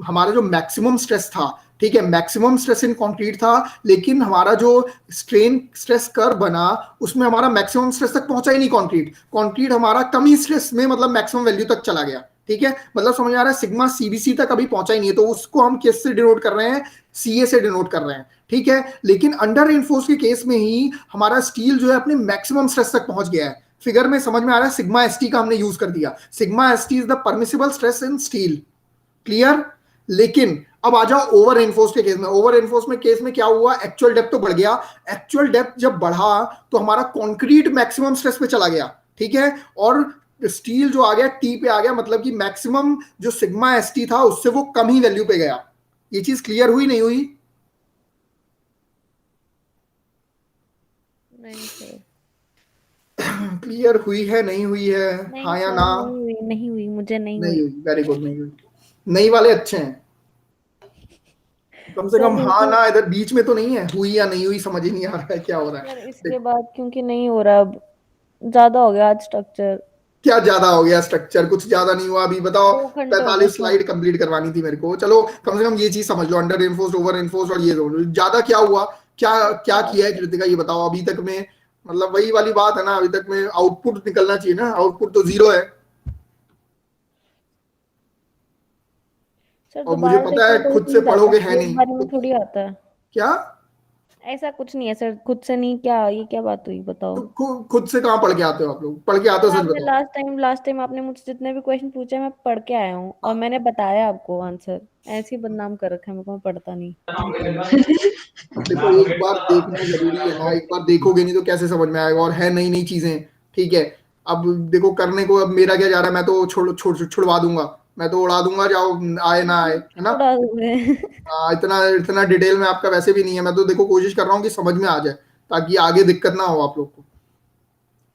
हमारा जो मैक्सिमम स्ट्रेस था, ठीक है, मैक्सिमम स्ट्रेस इन कंक्रीट था, लेकिन हमारा जो स्ट्रेन स्ट्रेस कर्व बना उसमें हमारा मैक्सिमम स्ट्रेस तक पहुंचा ही नहीं कंक्रीट। कंक्रीट हमारा कम ही स्ट्रेस में मतलब मैक्सिमम वैल्यू तक चला गया, ठीक है, मतलब समझ आ रहा है, सिग्मा सीबीसी तक अभी पहुंचा ही नहीं है, तो उसको हम किस से डिनोट कर रहे हैं, सीए से डिनोट कर रहे हैं, ठीक है। लेकिन अंडर इन्फोर्स के केस में ही हमारा स्टील जो है अपने मैक्सिमम स्ट्रेस तक पहुंच गया है। फिगर में समझ में आ रहा है, सिग्मा एसटी का हमने यूज कर दिया, sigma ST is the permissible stress in steel, clear. लेकिन अब आ जाओ ओवर एनफोर्स के केस में। ओवर एनफोर्स में केस में क्या हुआ, एक्चुअल डेप्थ तो बढ़ गया, एक्चुअल डेप्थ जब बढ़ा तो हमारा कंक्रीट मैक्सिमम स्ट्रेस पे चला गया, ठीक है, और स्टील जो आ गया टी पे आ गया, मतलब कि मैक्सिमम जो सिग्मा एसटी था उससे वो कम ही वैल्यू पे गया। ये चीज क्लियर हुई नहीं हुई? नहीं सर, क्लियर हुई है नहीं हुई है, नहीं हाँ या सर, ना? नहीं हुई, मुझे नहीं नहीं हुई। हुई, वेरी गुड, नहीं हुई। नई वाले अच्छे हैं, कम से सर कम हाँ क्योंकि ना इधर बीच में तो नहीं है, हुई या नहीं हुई समझ ही नहीं आ रहा है क्या हो रहा सर है। इसके बाद क्योंकि नहीं हो रहा, अब ज्यादा हो गया आज स्ट्रक्चर। क्या ज्यादा हो गया स्ट्रक्चर? कुछ ज्यादा नहीं हुआ, अभी बताओ। 2 घंटे हो गए 45 सर। स्लाइड कंप्लीट करवानी थी मेरे को, चलो कम से कम ये चीज समझ लो, अंडर इन्फोर्स्ड, ओवर इन्फोर्स्ड और ये दोनों ज्यादा क्या हुआ, क्या क्या किया है कृतिका, ये बताओ अभी तक में। मतलब वही वाली बात है ना, अभी तक में आउटपुट निकलना चाहिए ना, आउटपुट तो जीरो है। सर और मुझे दोबारा पता देखो है तो खुद उसमें से जाता पढ़ोगे है है, एक नहीं बार में तो। थोड़ी आता है। क्या? ऐसा कुछ नहीं है सर, खुद से नहीं, क्या ये क्या बात हुई बताओ। तो खुद से कहाँ पढ़ के आते हो आप लोग, पढ़ के आते हो सर सच आपने बताओ। लास्ट टाइम आपने मुझसे जितने भी क्वेश्चन पूछे मैं पढ़ के आया हूँ और मैंने बताया आपको आंसर। ऐसे ही बदनाम कर रखा है मेरे को, मैं पढ़ता नहीं। देखो एक बार देखना जरूरी है ना, एक बार देखोगे नहीं तो कैसे समझ में आएगा, और है नई नई चीजें, ठीक है। अब देखो करने को अब मेरा क्या जा रहा है, मैं तो छुड़वा दूंगा, मैं तो उड़ा दूंगा, जाओ आए ना आए, है ना। उड़ा दोगे। इतना इतना डिटेल में आपका वैसे भी नहीं है, मैं तो देखो कोशिश कर रहा हूँ कि समझ में आ जाए ताकि आगे दिक्कत ना हो आप लोग को।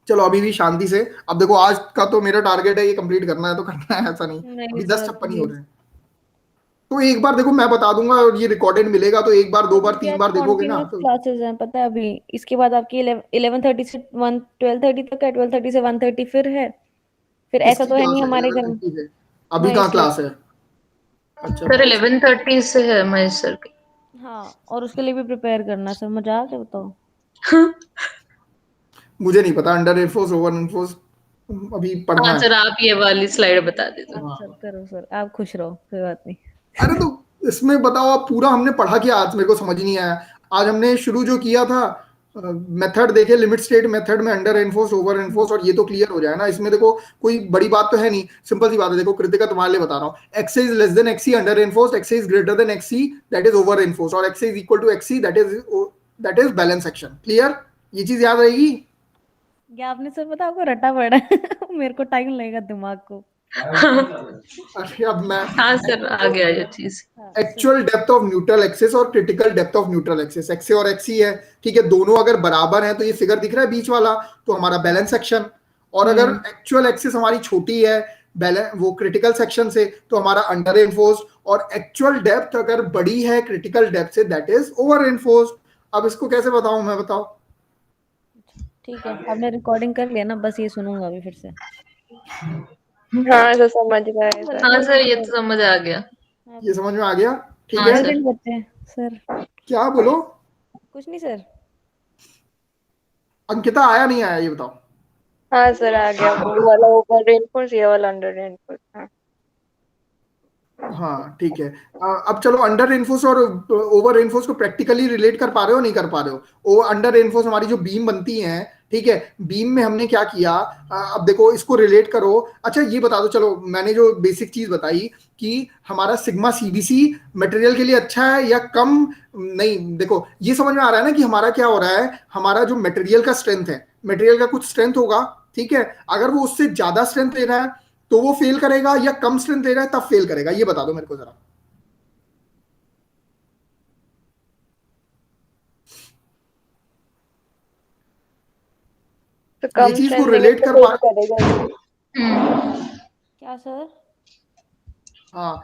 चलो अभी भी शांति से, अब देखो आज का तो मेरा टारगेट है ये कंप्लीट करना है तो करना है, ऐसा नहीं नहीं अभी 10 सर छप्पन ही हो रहे प्लीज। हैं। तो एक बार देखो मैं बता दूंगा और ये रिकॉर्डेड मिलेगा, तो एक बार दो बार क्योंकि तीन आज बार देखोगे ना कॉन्टिन्यूस तो। क्लासेस हैं पता है, अभी इसके बाद आपकी 11:30 से 12:30 तक है, 12:30 से 1:30 फिर है। फिर ऐसा किसकी तो है नहीं क्लास है हमारे घर में। 11:30 है? अभी कहाँ महेश सर। क्लास है? अच्छा सर भाई साहब। 11:30 से है महेश सर की। हाँ, और उसके लिए भी प्रिपेयर करना सर, मजाक है बताओ। मुझे नहीं पता, अंडर एयरफोर्स ओवर एयरफोर्स अभी पढ़ना हाँ है। सर आप ये वाली स्लाइड बता दीजिए। आप सर हाँ। करो सर, आप खुश रहो, कोई बात नहीं। अरे तो इसमें बताओ आप, पूरा हमने पढ़ा क्या आज, मेरे को समझ नहीं आया। आज हमने शुरू जो किया था मेथड देखे, लिमिट स्टेट मेथड में अंडर एनफोर्स ओवर एनफोर्स, और ये तो क्लियर हो जाए ना। इसमें देखो कोई बड़ी बात तो है नहीं, सिंपल सी बात है। देखो कृतिका तुम्हारे लिए बता रहा हूँ, X is less than X C under enforce, X is greater than X C that is over enforce, और X is equal to X C that is balance section. Clear? ये चीज याद रहेगी। क्या आपने सर पता, आपको रटा पड़ा है। मेरे को टाइम लगेगा दिमाग को। अरे अब मैं हाँ सर आ गया ये चीज। हाँ सर। Actual depth of neutral axis और critical depth of neutral axis, X और एक्सी है, ठीक है, दोनों अगर बराबर हैं तो ये फिगर दिख रहा है बीच वाला, तो हमारा बैलेंस सेक्शन। और अगर एक्चुअल एक्सिस हमारी छोटी है बैलेंस वो क्रिटिकल सेक्शन से तो हमारा अंडर रेनफोर्स्ड, और एक्चुअल डेप्थ अगर बड़ी है critical depth say that is over reinforced. अब इसको कैसे बताऊं मैं, बताओ। ठीक है, आपने रिकॉर्डिंग कर लिया ना, बस ये सुनूंगा अभी फिर से। हाँ सर समझ गए सर। हाँ सर, ये तो समझ आ गया। ये समझ में आ गया, ठीक हाँ है। सर। प्रेजेंट करते हैं सर। क्या बोलो, कुछ नहीं सर। अंकिता आया नहीं आया ये बताओ। हाँ सर आ गया, वो वाला ओवर रेनफोर्स, ये वाला अंडर रेनफोर्स। हाँ हाँ ठीक है। अब चलो अंडर रेनफोर्स और ओवर रेनफोर्स को प्रैक्टिकली रिलेट कर पा रहे हो नहीं कर पा रहे हो। वो अंडर रेनफोर्स हमारी जो बीम बनती है, ठीक है, बीम में हमने क्या किया, अब देखो इसको रिलेट करो। अच्छा ये बता दो, चलो मैंने जो बेसिक चीज बताई कि हमारा सिग्मा सीबीसी मटेरियल के लिए अच्छा है या कम, नहीं देखो ये समझ में आ रहा है ना कि हमारा क्या हो रहा है, हमारा जो मटेरियल का स्ट्रेंथ है, मटेरियल का कुछ स्ट्रेंथ होगा, ठीक है, अगर वो उससे ज्यादा स्ट्रेंथ ले रहा है तो वो फेल करेगा, या कम स्ट्रेंथ ले रहा है तब फेल करेगा, ये बता दो मेरे को जरा। तो ये कम चीज को स्ट्रेंथ लेंगे रिलेट तो कर फेल पा, करेगा। क्या सर? हाँ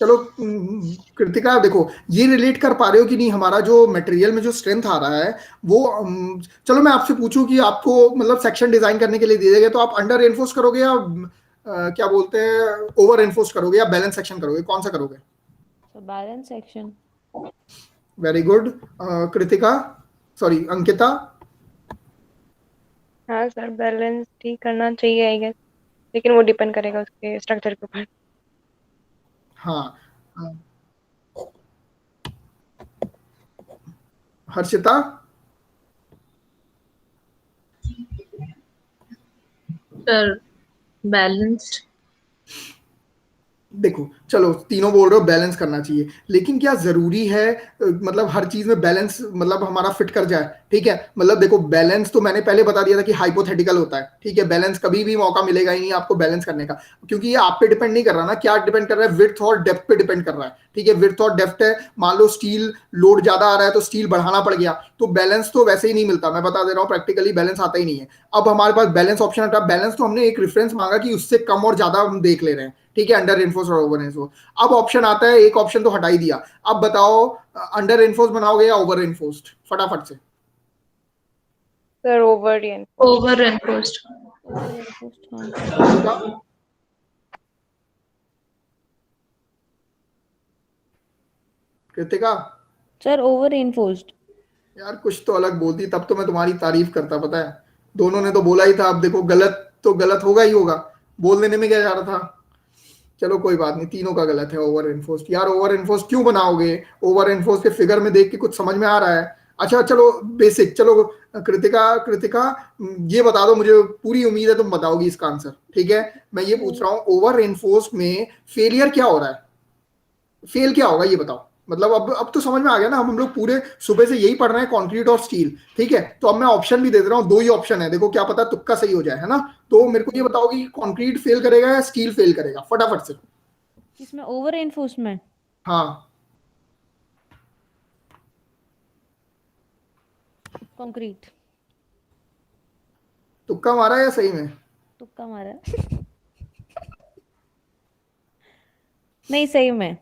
चलो कृतिका देखो ये रिलेट कर पा रहे हो कि नहीं, हमारा जो मटेरियल में जो स्ट्रेंथ आ रहा है वो चलो मैं आपसे पूछूं कि आपको मतलब सेक्शन डिजाइन करने के लिए दे देगा तो आप अंडर रेनफोर्स करोगे या क्या बोलते हैं ओवर रेनफोर्स करोगे या बैलेंस सेक्शन करोगे, कौन सा करोगे? Sir balance section. Very good. Kritika, sorry Ankita. हाँ सर बैलेंस ठीक करना चाहिए आई गेस, लेकिन वो डिपेंड करेगा उसके स्ट्रक्चर के ऊपर। हाँ हर्षिता। Sir balanced. देखो चलो तीनों बोल रहे हो बैलेंस करना चाहिए, लेकिन क्या जरूरी है मतलब हर चीज में बैलेंस मतलब हमारा फिट कर जाए, ठीक है, मतलब देखो बैलेंस तो मैंने पहले बता दिया था कि हाइपोथेटिकल होता है, ठीक है, बैलेंस कभी भी मौका मिलेगा ही नहीं आपको बैलेंस करने का, क्योंकि ये आप पे डिपेंड नहीं कर रहा ना, क्या डिपेंड कर रहा है, विड्थ और डेप्थ पे डिपेंड कर रहा है, ठीक है, विड्थ और डेप्थ है, मान लो स्टील लोड ज्यादा आ रहा है तो स्टील बढ़ाना पड़ गया, तो बैलेंस तो वैसे ही नहीं मिलता, मैं बता दे रहा हूँ प्रैक्टिकली बैलेंस आता ही नहीं है। अब हमारे पास बैलेंस ऑप्शन आता है, बैलेंस तो हमने एक रेफरेंस मांगा कि उससे कम और ज्यादा हम देख ले रहे हैं, ठीक है, अंडर रेनफोर्स और ओवर रेनफोर्स। अब ऑप्शन आता है, एक ऑप्शन तो हटा ही दिया, अब बताओ अंडर रेनफोर्स बनाओगे या ओवर रेनफोर्स्ड, फटाफट से। Sir over rein. Over enforced. Over reinforced हाँ। Kritika? Kritika sir over reinforced. यार कुछ तो अलग बोलती तब तो मैं तुम्हारी तारीफ करता, पता है, दोनों ने तो बोला ही था, अब देखो गलत तो गलत होगा ही होगा, बोल देने में क्या जा रहा था। चलो कोई बात नहीं, तीनों का गलत है ओवर एनफोर्स्ड। यार ओवर एनफोर्स्ड क्यों बनाओगे, ओवर एनफोर्स्ड के फिगर में देख के कुछ समझ में आ रहा है? अच्छा चलो बेसिक, चलो कृतिका, कृतिका ये बता दो, मुझे पूरी उम्मीद है तुम बताओगी इसका आंसर, ठीक है, मैं ये पूछ रहा हूँ ओवर एनफोर्स्ड में फेलियर क्या हो रहा है, फेल क्या होगा ये बताओ, मतलब अब तो समझ में आ गया ना, हम लोग पूरे सुबह से यही पढ़ रहे हैं कंक्रीट और स्टील, ठीक है, तो अब मैं ऑप्शन भी दे दे रहा हूँ, दो ही ऑप्शन है, देखो क्या पता तुक्का सही हो जाए, है ना, तो मेरे को ये बताओगी कि कंक्रीट फेल करेगा या स्टील फेल करेगा, फटाफट से। किसमें? ओवर रेनफोर्स्ड में? हाँ कंक्रीट। तुक्का मारा या सही में? तुक्का मारा है। नहीं सही में।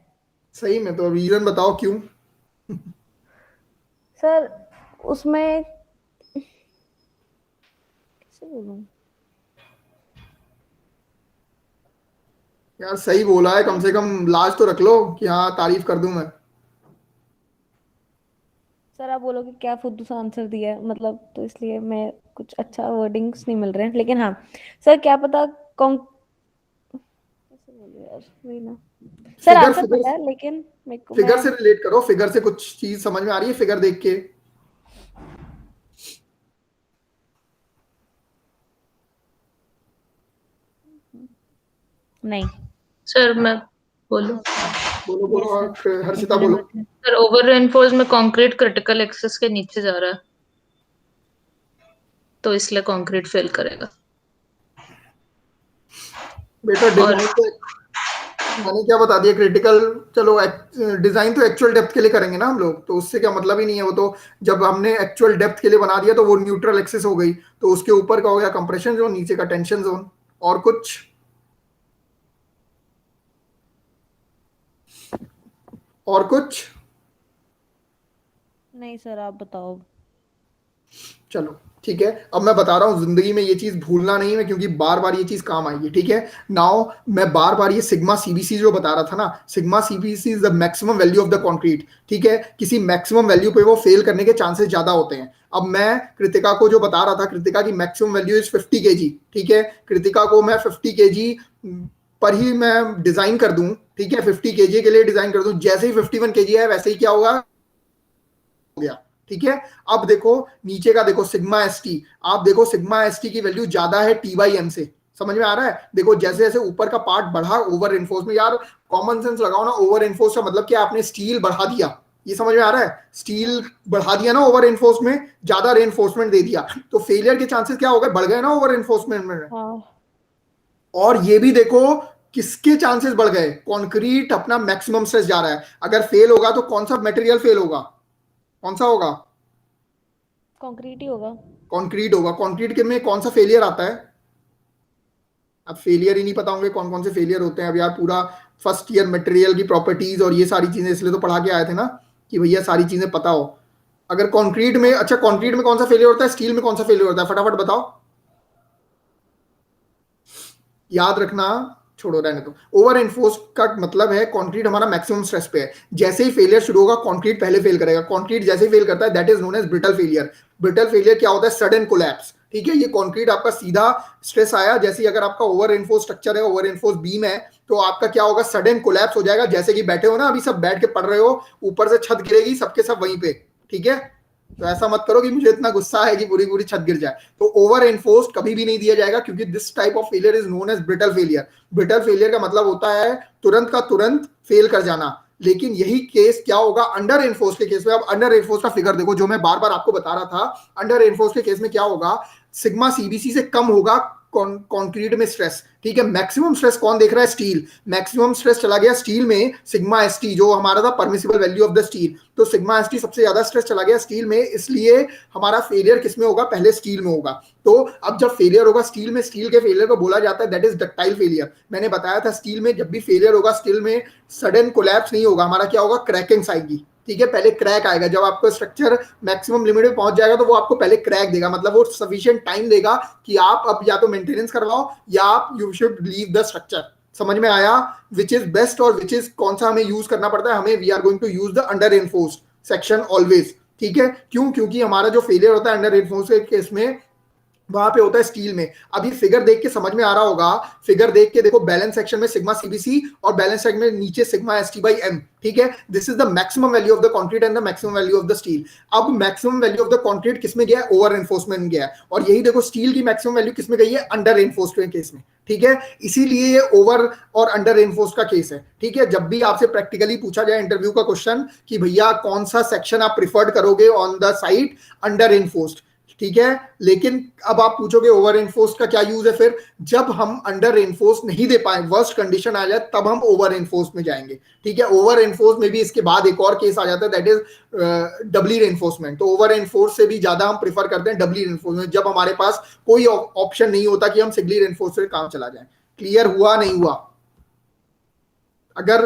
सही में, तो रीजन बताओ क्यों। सर उसमें कैसे बोलूं? यार सही बोला है, कम से कम लाज तो रख लो कि हाँ तारीफ कर दूं मैं। सर आप बोलोगे क्या फुद्दू सा आंसर दिया है मतलब, तो इसलिए मैं कुछ अच्छा वर्डिंग्स नहीं मिल रहे हैं, लेकिन हाँ सर क्या पता कैसे बोलूं यार, वही ना सर, फिगर आंसर फिगर पता है लेकिन मेरे को फिगर मैं से रिलेट करो, फिगर से कुछ चीज समझ में आ रही है फिगर देख के? नहीं। सर मैं बोलूं? बोलो बोलो, यस और सर, हर्षिता एग्री बोलो। With you. Sir over reinforce में कंक्रीट क्रिटिकल एक्सेस के नीचे जा रहा है, तो इसलिए कंक्रीट फेल करेगा। बेटा और डिजाइन तो मैंने क्या बता दिया, क्रिटिकल, चलो डिजाइन तो एक्चुअल डेप्थ के लिए करेंगे ना हम लोग, तो उससे क्या मतलब ही नहीं है, वो तो जब हमने एक्चुअल डेप्थ के लिए बना दिया तो वो न्यूट्रल एक्सिस हो गई, तो उसके ऊपर का हो गया कंप्रेशन जोन, नीचे का टेंशन जोन, और कुछ और कुछ? नहीं सर, आप बताओ। चलो ठीक है, अब मैं बता रहा हूँ, जिंदगी में ये चीज भूलना नहीं है, क्योंकि बार बार ये चीज काम आएगी, ठीक है। नाउ मैं बार बार ये सिग्मा सीबीसी जो बता रहा था ना, sigma CBC is the maximum value of the concrete, ठीक है। किसी मैक्सिमम वैल्यू पे वो फेल करने के चांसेस ज्यादा होते हैं। अब मैं कृतिका को जो बता रहा था, कृतिका की मैक्सिमम वैल्यू इज 50 kg, ठीक है। कृतिका को मैं 50 kg पर ही मैं डिजाइन कर दूं, ठीक है, 50 kg के लिए डिजाइन कर दूं, जैसे ही 51 kg है वैसे ही क्या होगा, हो गया, ठीक है। अब देखो नीचे का, देखो सिग्मा एस टी, आप देखो सिग्मा एस टी की वैल्यू ज्यादा है टी बाई एम से, समझ में आ रहा है। देखो जैसे जैसे ऊपर का पार्ट बढ़ा, ओवर इन्फोर्स में, यार कॉमन सेंस लगाओ ना, ओवर इन्फोर्स का मतलब क्या, आपने स्टील बढ़ा दिया, ये समझ में आ रहा है, स्टील बढ़ा दिया ना ओवर इन्फोर्स में, ज्यादा रेनफोर्समेंट दे दिया, तो फेलियर के चांसेस क्या हो गए, बढ़ गए ना ओवर इन्फोर्समेंट में। हाँ। और ये भी देखो किसके चांसेस बढ़ गए, कंक्रीट अपना मैक्सिमम स्ट्रेस जा रहा है, अगर फेल होगा तो कौन सा मटेरियल फेल होगा, कौन सा होगा, कंक्रीट ही होगा। कंक्रीट होगा। कंक्रीट के में कौन सा फेलियर आता है, अब फेलियर ही नहीं पता होंगे कौन कौन से फेलियर होते हैं। अब यार पूरा फर्स्ट ईयर मटेरियल की प्रॉपर्टीज और ये सारी चीजें इसलिए तो पढ़ा के आए थे ना, कि भैया सारी चीजें पता हो। अगर कंक्रीट में, अच्छा कंक्रीट में कौन सा फेलियर होता है, स्टील में कौन सा फेलियर होता है, फटाफट बताओ, याद रखना, छोड़ो रहने दो। ओवर एनफोर्स का मतलब है कंक्रीट हमारा मैक्सिमम स्ट्रेस पे है, जैसे ही फेलियर शुरू होगा कंक्रीट पहले फेल करेगा। कंक्रीट जैसे ही फेल करता है that is known as brittle failure. Brittle failure क्या होता है, सडन कोलैप्स, ठीक है। ये कंक्रीट आपका सीधा स्ट्रेस आया, जैसे ही अगर आपका ओवर एनफोर्स स्ट्रक्चर है, ओवर एनफोर्स बीम है, तो आपका क्या होगा, सडन कोलैप्स हो जाएगा। जैसे कि बैठे हो ना अभी सब बैठ के पढ़ रहे हो, ऊपर से छत गिरेगी सबके सब वहीं पे, ठीक है। तो ऐसा मत करो कि मुझे इतना गुस्सा है कि पूरी पूरी छत गिर जाए। तो ओवर एनफोर्स्ड कभी भी नहीं दिया जाएगा, क्योंकि this type of failure is known as brittle failure. Brittle failure का मतलब होता है तुरंत का तुरंत फेल कर जाना। लेकिन यही केस क्या होगा अंडर एनफोर्स के केस में। अब अंडर एनफोर्स का फिगर देखो, जो मैं बार बार आपको बता रहा था, अंडर एनफोर्स के केस में क्या होगा, सिग्मा सीबीसी से कम होगा कंक्रीट में स्ट्रेस, ठीक है। मैक्सिमम स्ट्रेस कौन देख रहा है, स्टील। मैक्सिमम स्ट्रेस चला गया स्टील में, सिग्मा एसटी जो हमारा था permissible value of the steel, तो सिग्मा एसटी सबसे ज्यादा स्ट्रेस चला गया स्टील में, इसलिए हमारा फेलियर किसमें होगा, पहले स्टील में होगा। तो अब जब फेलियर होगा स्टील में, स्टील के फेलियर को बोला जाता है दैट इज डक्टाइल फेलियर। मैंने बताया था स्टील में जब भी फेलियर होगा, स्टील में सडन कोलैप्स नहीं होगा, हमारा क्या होगा, क्रैकिंग्स आएगी, ठीक है। पहले क्रैक आएगा, जब आपका स्ट्रक्चर मैक्सिमम लिमिट में पहुंच जाएगा तो वो आपको पहले क्रैक देगा, मतलब वो सफिशिएंट टाइम देगा कि आप अब या तो मेंटेनेंस करवाओ या आप you should leave the structure. समझ में आया, विच इज बेस्ट और विच इज कौन सा हमें यूज करना पड़ता है, हमें we are going to use the under enforced section always, ठीक है। क्यों, क्योंकि हमारा जो फेलियर होता है अंडर एनफोर्स्ड के केस में वहां पे होता है स्टील में। अब ये फिगर देख के समझ में आ रहा होगा, फिगर देख के देखो, बैलेंस सेक्शन में सिग्मा सीबीसी और बैलेंस सेक्शन में नीचे सिग्मा एसटी बाई एम, ठीक है। This is the maximum value of the concrete and the maximum value of the steel. अब maximum value of the concrete किसमें गया है, ओवर एनफोर्समेंट गया है, और यही देखो स्टील की मैक्सिमम वैल्यू किसमें गई है, अंडर एनफोर्समेंट केस में, ठीक है। इसीलिए ये ओवर और अंडर एनफोर्स का केस है, ठीक है। जब भी आपसे प्रैक्टिकली पूछा जाए इंटरव्यू का क्वेश्चन कि भैया कौन सा सेक्शन आप प्रिफर्ड करोगे on the site, under enforced, ठीक है। लेकिन अब आप पूछोगे ओवर एनफोर्स का क्या यूज है, फिर जब हम अंडर एनफोर्स नहीं दे पाए, वर्स्ट कंडीशन आ जाए, तब हम ओवर एनफोर्स में जाएंगे, ठीक है। ओवर एनफोर्स में भी इसके बाद एक और केस आ जाता है दैट इज डबली एनफोर्समेंट। तो ओवर एनफोर्स से भी ज्यादा हम प्रिफर करते हैं डबली एनफोर्समेंट, जब हमारे पास कोई ऑप्शन नहीं होता कि हम सिंगली एनफोर्स से काम चला जाए। क्लियर हुआ नहीं हुआ? अगर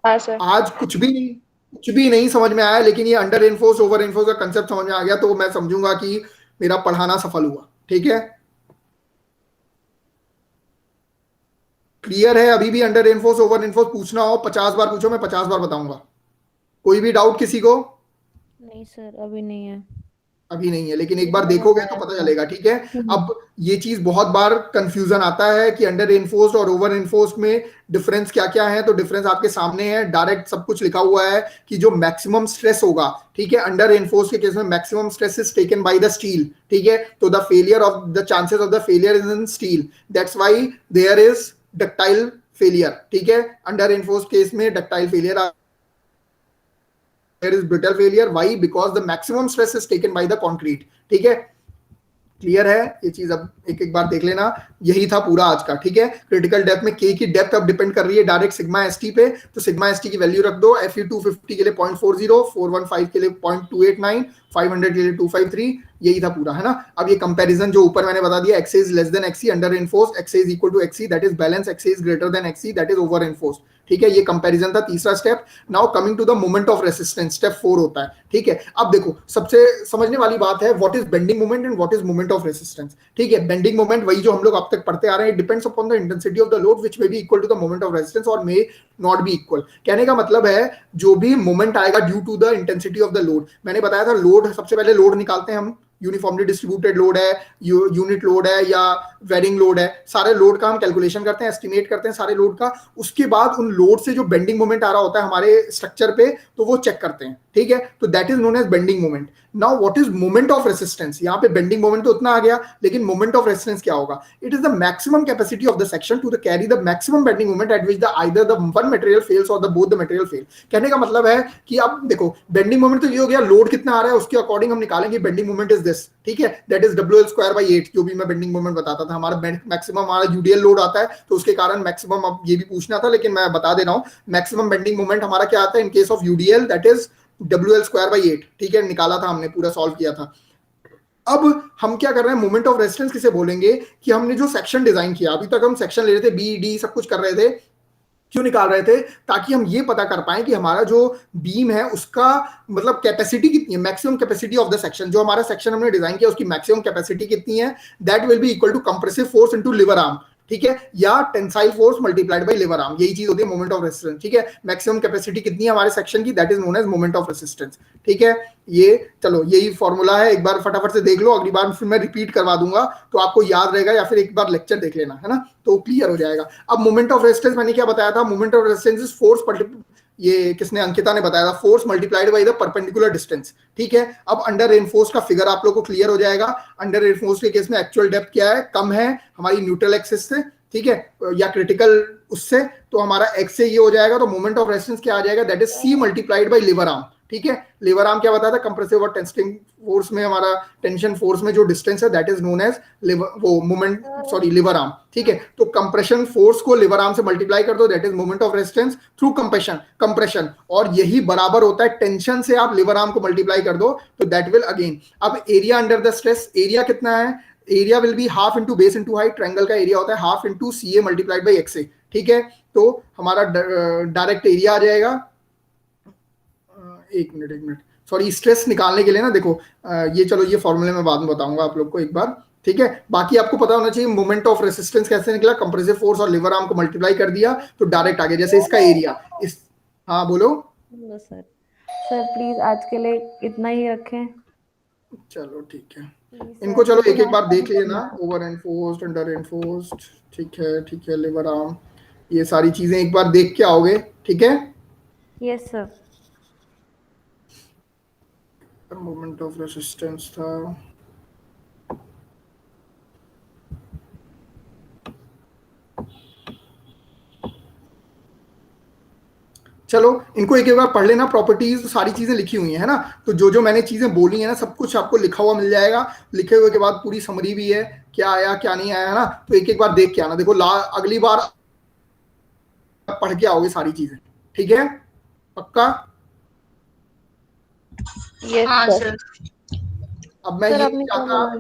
हाँ सर। आज कुछ भी नहीं समझ में आया, लेकिन ये अंडर एनफोर्स ओवर एनफोर्स का कंसेप्ट समझ में आ गया, तो मैं समझूंगा कि मेरा पढ़ाना सफल हुआ, ठीक है। क्लियर है? अभी भी अंडर एनफोर्स ओवर एनफोर्स पूछना हो 50 बार पूछो, मैं 50 बार बताऊंगा। कोई भी डाउट किसी को? नहीं सर, अभी नहीं है। अभी नहीं है, लेकिन एक बार देखोगे तो पता चलेगा, ठीक है। अब ये चीज बहुत बार कंफ्यूजन आता है कि अंडर एनफोर्स्ड और ओवर एनफोर्स्ड में डिफरेंस क्या क्या है, तो डिफरेंस आपके सामने है, डायरेक्ट सब कुछ लिखा हुआ है कि जो मैक्सिमम स्ट्रेस होगा, ठीक है, अंडर एनफोर्स्ड के केस में maximum stress is taken by the steel, ठीक है। तो the failure of the chances of the failure is in steel, that's why there is ductile failure, ठीक है। अंडर एनफोर्स्ड केस में ductile failure, there is brittle failure, why, because the maximum stress is taken by the concrete, ठीक है। क्लियर है ये चीज? अब एक एक बार देख लेना, यही था पूरा आज का, ठीक है। क्रिटिकल डेप्थ में के की डेप्थ अब डिपेंड कर रही है डायरेक्ट सिग्मा एसटी पे, तो सिग्मा एसटी की वैल्यू रख दो, Fe 250 के लिए 0.40, 415 के लिए 0.289, 500 के लिए 253, यही था पूरा, है ना। अब ये कंपैरिजन जो ऊपर मैंने बता दिया, XA is less than XC under enforce, XA is equal to XC that is balance, XA is greater than XC that is over enforce, ठीक है, ये कंपैरिजन था तीसरा step. Now coming to the moment of resistance, step 4 होता है। ठीक है, अब देखो सबसे समझने वाली बात है what is bending moment and what is moment of resistance. ठीक है, बेंडिंग मोमेंट वही जो हम लोग अब तक पढ़ते आ रहे हैं, depends upon the intensity of the load which may be equal to the moment of resistance और मे नॉट बी इक्वल। कहने का मतलब है जो भी मोमेंट आएगा due to the intensity of the load, मैंने बताया था लोड, सबसे पहले लोड निकालते हैं हम, यूनिफॉर्मली डिस्ट्रीब्यूटेड लोड है, यूनिट लोड है या वेरिंग लोड है, सारे लोड का हम कैलकुलेशन करते हैं, एस्टिमेट करते हैं सारे लोड का। उसके बाद उन लोड से जो बेंडिंग मोमेंट आ रहा होता है हमारे स्ट्रक्चर पे, तो वो चेक करते हैं। ठीक है, तो that is known as bending moment. Now what is moment of resistance, यहाँ पे बेंडिंग मोमेंट तो उतना आ गया, लेकिन मोमेंट ऑफ रेसिस्टेंस क्या होगा? It is the maximum capacity of the section to the carry the maximum bending moment at which the either the one material fails और the both the material fail. कहने का मतलब है कि अब देखो बेंडिंग मोमेंट तो ये हो गया, लोड कितना आ रहा है उसके अकॉर्डिंग हम निकालेंगे बेंडिंग मोमेंट इज दिस। ठीक है, दैट इज WL²/8, जो भी मैं बेंडिंग मोमेंट बताता था, हमारा मैक्सिमम हमारा यूडीएल लोड आता है तो उसके कारण मैक्सिमम, अब ये भी पूछना था लेकिन मैं बता दे रहा हूं, मैक्सिमम बेंडिंग मोमेंट हमारा क्या आता है in case of UDL, that is WL²/8। ठीक है, निकाला था हमने, पूरा सॉल्व किया था। अब हम क्या कर रहे हैं, मोमेंट ऑफ रेजिस्टेंस किसे बोलेंगे कि हमने जो सेक्शन डिजाइन किया, अभी तक हम सेक्शन ले रहे थे, बी डी सब कुछ कर रहे थे, क्यों निकाल रहे थे? ताकि हम ये पता कर पाए कि हमारा जो बीम है उसका मतलब कैपेसिटी कितनी है, maximum capacity of the section, जो हमारा सेक्शन हमने डिजाइन किया उसकी मैक्सिमम कैपेसिटी कितनी है, that will be equal to compressive force into lever arm. ठीक है, या tensile force multiplied by lever arm, यही चीज होती है मोमेंट ऑफ रेजिस्टेंस। ठीक है, मैक्सिमम कैपेसिटी कितनी है हमारे सेक्शन की, that is known as moment of resistance. ठीक है, ये चलो यही फॉर्मूला है, एक बार फटाफट से देख लो, अगली बार फिर मैं रिपीट करवा दूंगा तो आपको याद रहेगा, या फिर एक बार लेक्चर देख लेना, है ना, तो क्लियर हो जाएगा। अब मोमेंट ऑफ रेजिस्टेंस मैंने क्या बताया था, moment of resistance is force, ये किसने, अंकिता ने बताया था, force multiplied by the perpendicular distance. ठीक है, अब अंडर रेनफोर्स का फिगर आप लोग को क्लियर हो जाएगा। अंडर रेनफोर्स के केस में एक्चुअल डेप्थ क्या है, कम है हमारी न्यूट्रल एक्सिस से, ठीक है, या क्रिटिकल उससे, तो हमारा एक्स से ये हो जाएगा, तो मोमेंट ऑफ रेजिस्टेंस क्या आ जाएगा, that is C multiplied by lever arm. ठीक है, लिवर आर्म क्या बताया था, कंप्रेसिव और टेंसिंग फोर्स में, हमारा टेंशन फोर्स में जो डिस्टेंस है दैट इज नोन एज वो मोमेंट, सॉरी लिवर आर्म। ठीक है, तो कंप्रेशन फोर्स को लिवर आर्म से मल्टीप्लाई कर दो, that is moment of resistance through compression, और यही बराबर होता है टेंशन से आप लिवर आर्म को मल्टीप्लाई कर दो, तो दैट विल अगेन। अब area under the stress, area कितना है, area will be half into base into height, triangle का एरिया होता है half into CA multiplied by XA। ठीक है, तो हमारा डायरेक्ट एरिया आ जाएगा, एक मिनट सॉरी, स्ट्रेस निकालने के लिए ना देखो, ये चलो ये फॉर्मूले में बाद में बताऊंगा आप लोग को एक बार। ठीक है, बाकी आपको पता होना चाहिए मोमेंट ऑफ रेजिस्टेंस कैसे निकला, कंप्रेसिव फोर्स और लिवर आर्म को मल्टीप्लाई कर दिया तो डायरेक्ट आ गया, जैसे इसका एरिया इस, हाँ बोलो। सर सर प्लीज आज के लिए इतना ही रखें। चलो ठीक है, इनको चलो एक एक बार देख लेना, ओवर एनफोर्स्ड, अंडर एनफोर्स्ड, ठीक है, लिवर आर्म, ये सारी चीजें एक बार देख के आओगे। ठीक है, yes sir. Moment of resistance था, चलो इनको एक एक बार पढ़ लेना, प्रॉपर्टीज सारी चीजें लिखी हुई है ना, तो जो जो मैंने चीजें बोली है ना सब कुछ आपको लिखा हुआ मिल जाएगा, लिखे हुए के बाद पूरी समरी भी है, क्या आया क्या नहीं आया, है ना, तो एक एक बार देख के आना। देखो अगली बार पढ़ के आओगे सारी चीजें, ठीक है, पक्का? हाँ सर। अब मैं ये चाहता,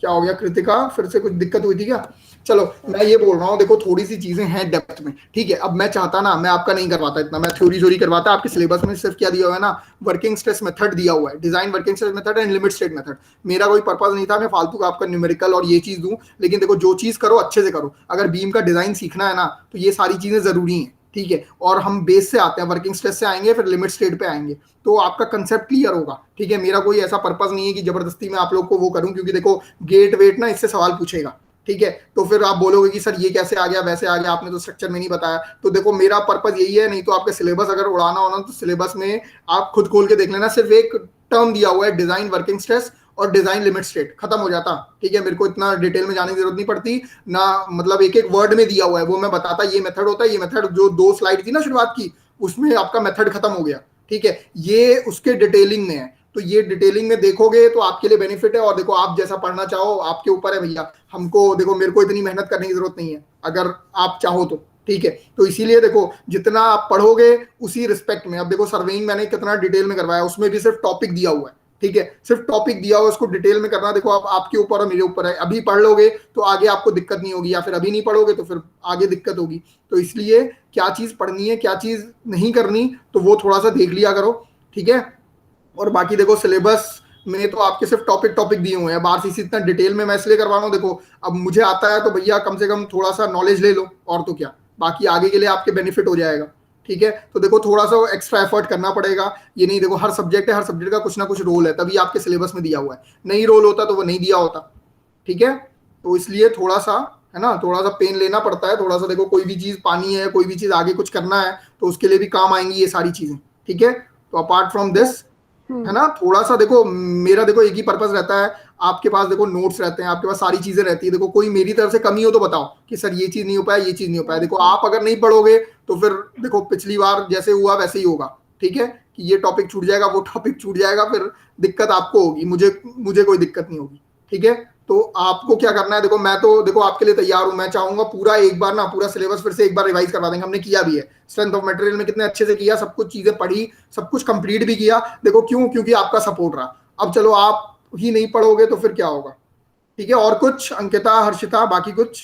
क्या हो गया कृतिका, फिर से कुछ दिक्कत हुई थी क्या? चलो मैं ये बोल रहा हूँ, देखो थोड़ी सी चीजें हैं डेप्थ में, ठीक है। अब मैं चाहता ना, मैं आपका नहीं करवाता इतना, मैं थ्योरी करवाता, आपके सिलेबस में सिर्फ क्या दिया हुआ है ना, वर्किंग स्ट्रेस मेथड दिया हुआ है, design working stress method and limit state method. मेरा कोई पर्पज नहीं था मैं फालतू का आपका न्यूमेरिकल और ये चीज दूं, लेकिन देखो जो चीज करो अच्छे से करो, अगर बीम का डिजाइन सीखना है ना तो ये सारी चीजें जरूरी हैं, ठीक है। और हम बेस से आते हैं, वर्किंग स्ट्रेस से आएंगे, फिर लिमिट स्टेट पे आएंगे, तो आपका कंसेप्ट क्लियर होगा, ठीक है। मेरा कोई ऐसा पर्पस नहीं है कि जबरदस्ती मैं आप लोग को वो करूं, क्योंकि देखो गेट वेट ना इससे सवाल पूछेगा, ठीक है, तो फिर आप बोलोगे कि सर ये कैसे आ गया, वैसे आ गया, आपने तो स्ट्रक्चर में नहीं बताया। तो देखो मेरा पर्पस यही है, नहीं तो आपके सिलेबस अगर उड़ाना होना तो सिलेबस में आप खुद खोल के देख लेना, सिर्फ एक टर्म दिया हुआ है डिजाइन वर्किंग स्ट्रेस और डिजाइन लिमिट स्टेट, खत्म हो जाता, ठीक है। मेरे को इतना डिटेल में जाने की जरूरत नहीं पड़ती ना, मतलब एक एक वर्ड में दिया हुआ है वो मैं बताता, ये मेथड होता है, ये मेथड जो 2 स्लाइड थी ना शुरुआत की उसमें आपका मेथड खत्म हो गया, ठीक है। ये उसके डिटेलिंग में है, तो ये डिटेलिंग में देखोगे तो आपके लिए बेनिफिट है। और देखो आप जैसा पढ़ना चाहो आपके ऊपर है भैया, हमको देखो मेरे को इतनी मेहनत करने की जरूरत नहीं है अगर आप चाहो तो, ठीक है। तो इसीलिए देखो जितना आप पढ़ोगे उसी रिस्पेक्ट में, अब देखो सर्वेइंग मैंने कितना डिटेल में करवाया, उसमें भी सिर्फ टॉपिक दिया हुआ है, ठीक है, सिर्फ टॉपिक दिया हो उसको डिटेल में करना, देखो आप आपके ऊपर और मेरे ऊपर है, अभी पढ़ लोगे तो आगे आपको दिक्कत नहीं होगी, या फिर अभी नहीं पढ़ोगे तो फिर आगे दिक्कत होगी। तो इसलिए क्या चीज पढ़नी है क्या चीज नहीं करनी तो वो थोड़ा सा देख लिया करो, ठीक है। और बाकी देखो सिलेबस में तो आपके सिर्फ टॉपिक टॉपिक दिए हुए हैं, बाहर से इतना डिटेल में मैं इसलिए करवा रहा हूँ, देखो अब मुझे आता है तो भैया कम से कम थोड़ा सा नॉलेज ले लो, और तो क्या, बाकी आगे के लिए आपके बेनिफिट हो जाएगा, ठीक है। तो देखो थोड़ा सा एक्स्ट्रा एफर्ट करना पड़ेगा, ये नहीं देखो हर सब्जेक्ट है, हर सब्जेक्ट का कुछ ना कुछ रोल है, तभी आपके सिलेबस में दिया हुआ है, नहीं रोल होता तो वो नहीं दिया होता, ठीक है। तो इसलिए थोड़ा सा है ना, थोड़ा सा पेन लेना पड़ता है, थोड़ा सा देखो कोई भी चीज पानी है, कोई भी चीज आगे कुछ करना है तो उसके लिए भी काम आएंगी ये सारी चीजें, ठीक है। तो अपार्ट फ्रॉम दिस है ना, थोड़ा सा देखो मेरा देखो एक ही पर्पस रहता है, आपके पास देखो नोट्स रहते हैं, आपके पास सारी चीजें रहती है, देखो कोई मेरी तरफ से कमी हो तो बताओ कि सर ये चीज नहीं हो पाया, ये चीज नहीं हो पाया, देखो आप अगर नहीं पढ़ोगे तो फिर देखो पिछली बार जैसे हुआ वैसे ही होगा, ठीक है, कि ये टॉपिक छूट जाएगा वो टॉपिक छूट जाएगा, फिर दिक्कत आपको होगी, मुझे कोई दिक्कत नहीं होगी, ठीक है। तो आपको क्या करना है, देखो मैं तो देखो आपके लिए तैयार हूं, मैं चाहूंगा पूरा एक बार ना पूरा सिलेबस फिर से एक बार रिवाइज करवा देंगे, हमने किया भी है, स्ट्रेंथ ऑफ मटेरियल में कितने अच्छे से किया, सब कुछ चीजें पढ़ी, सब कुछ कंप्लीट भी किया, देखो क्यों, क्योंकि आपका सपोर्ट रहा। अब चलो आप ही नहीं पढ़ोगे तो फिर क्या होगा, ठीक है। और कुछ अंकिता हर्षिता बाकी कुछ,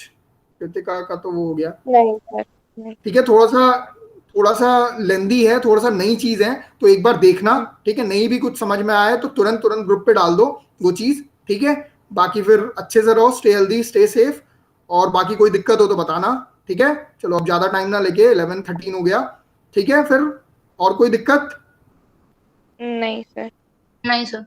कृतिका का तो वो हो गया, नहीं सर, नहीं। ठीक है। थोड़ा सा लेंदी है, थोड़ा सा नई चीज है तो एक बार देखना, ठीक है, नहीं भी कुछ समझ में आया तो तुरंत ग्रुप पे डाल दो वो चीज, ठीक है। बाकी फिर अच्छे से रहो, स्टे हेल्दी स्टे सेफ, और बाकी कोई दिक्कत हो तो बताना, ठीक है। चलो अब ज्यादा टाइम ना लेके 11:13 हो गया, ठीक है। फिर और कोई दिक्कत? नहीं सर। नहीं सर।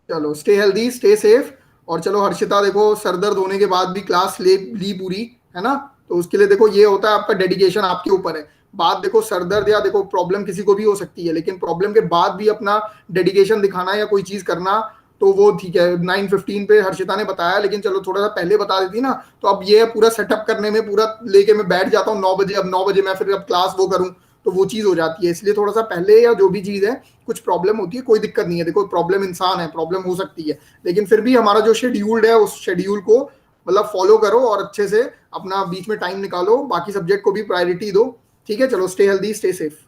चलो स्टे हेल्दी स्टे सेफ। और चलो हर्षिता देखो सर दर्द होने के बाद भी क्लास ली पूरी, है ना, तो उसके लिए देखो ये होता है आपका डेडिकेशन आपके ऊपर है। बात देखो सर दर्द या देखो प्रॉब्लम किसी को भी हो सकती है, लेकिन प्रॉब्लम के बाद भी अपना डेडिकेशन दिखाना या कोई चीज करना तो वो ठीक है। 9:15 पे हर्षिता ने बताया, लेकिन चलो थोड़ा सा पहले बता देती ना, तो अब ये पूरा सेटअप करने में पूरा लेके मैं बैठ जाता हूँ 9 बजे, अब 9 बजे मैं फिर अब क्लास वो करूँ तो वो चीज हो जाती है, इसलिए थोड़ा सा पहले या जो भी चीज है कुछ प्रॉब्लम होती है कोई दिक्कत नहीं है, देखो प्रॉब्लम इंसान है, प्रॉब्लम हो सकती है, लेकिन फिर भी हमारा जो शेड्यूल्ड है उस शेड्यूल को मतलब फॉलो करो और अच्छे से अपना बीच में टाइम निकालो, बाकी सब्जेक्ट को भी प्रायोरिटी दो, ठीक है। चलो stay healthy stay safe,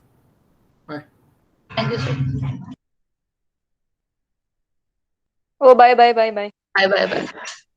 bye. Thank you sir. Oh bye bye bye bye. Bye bye bye.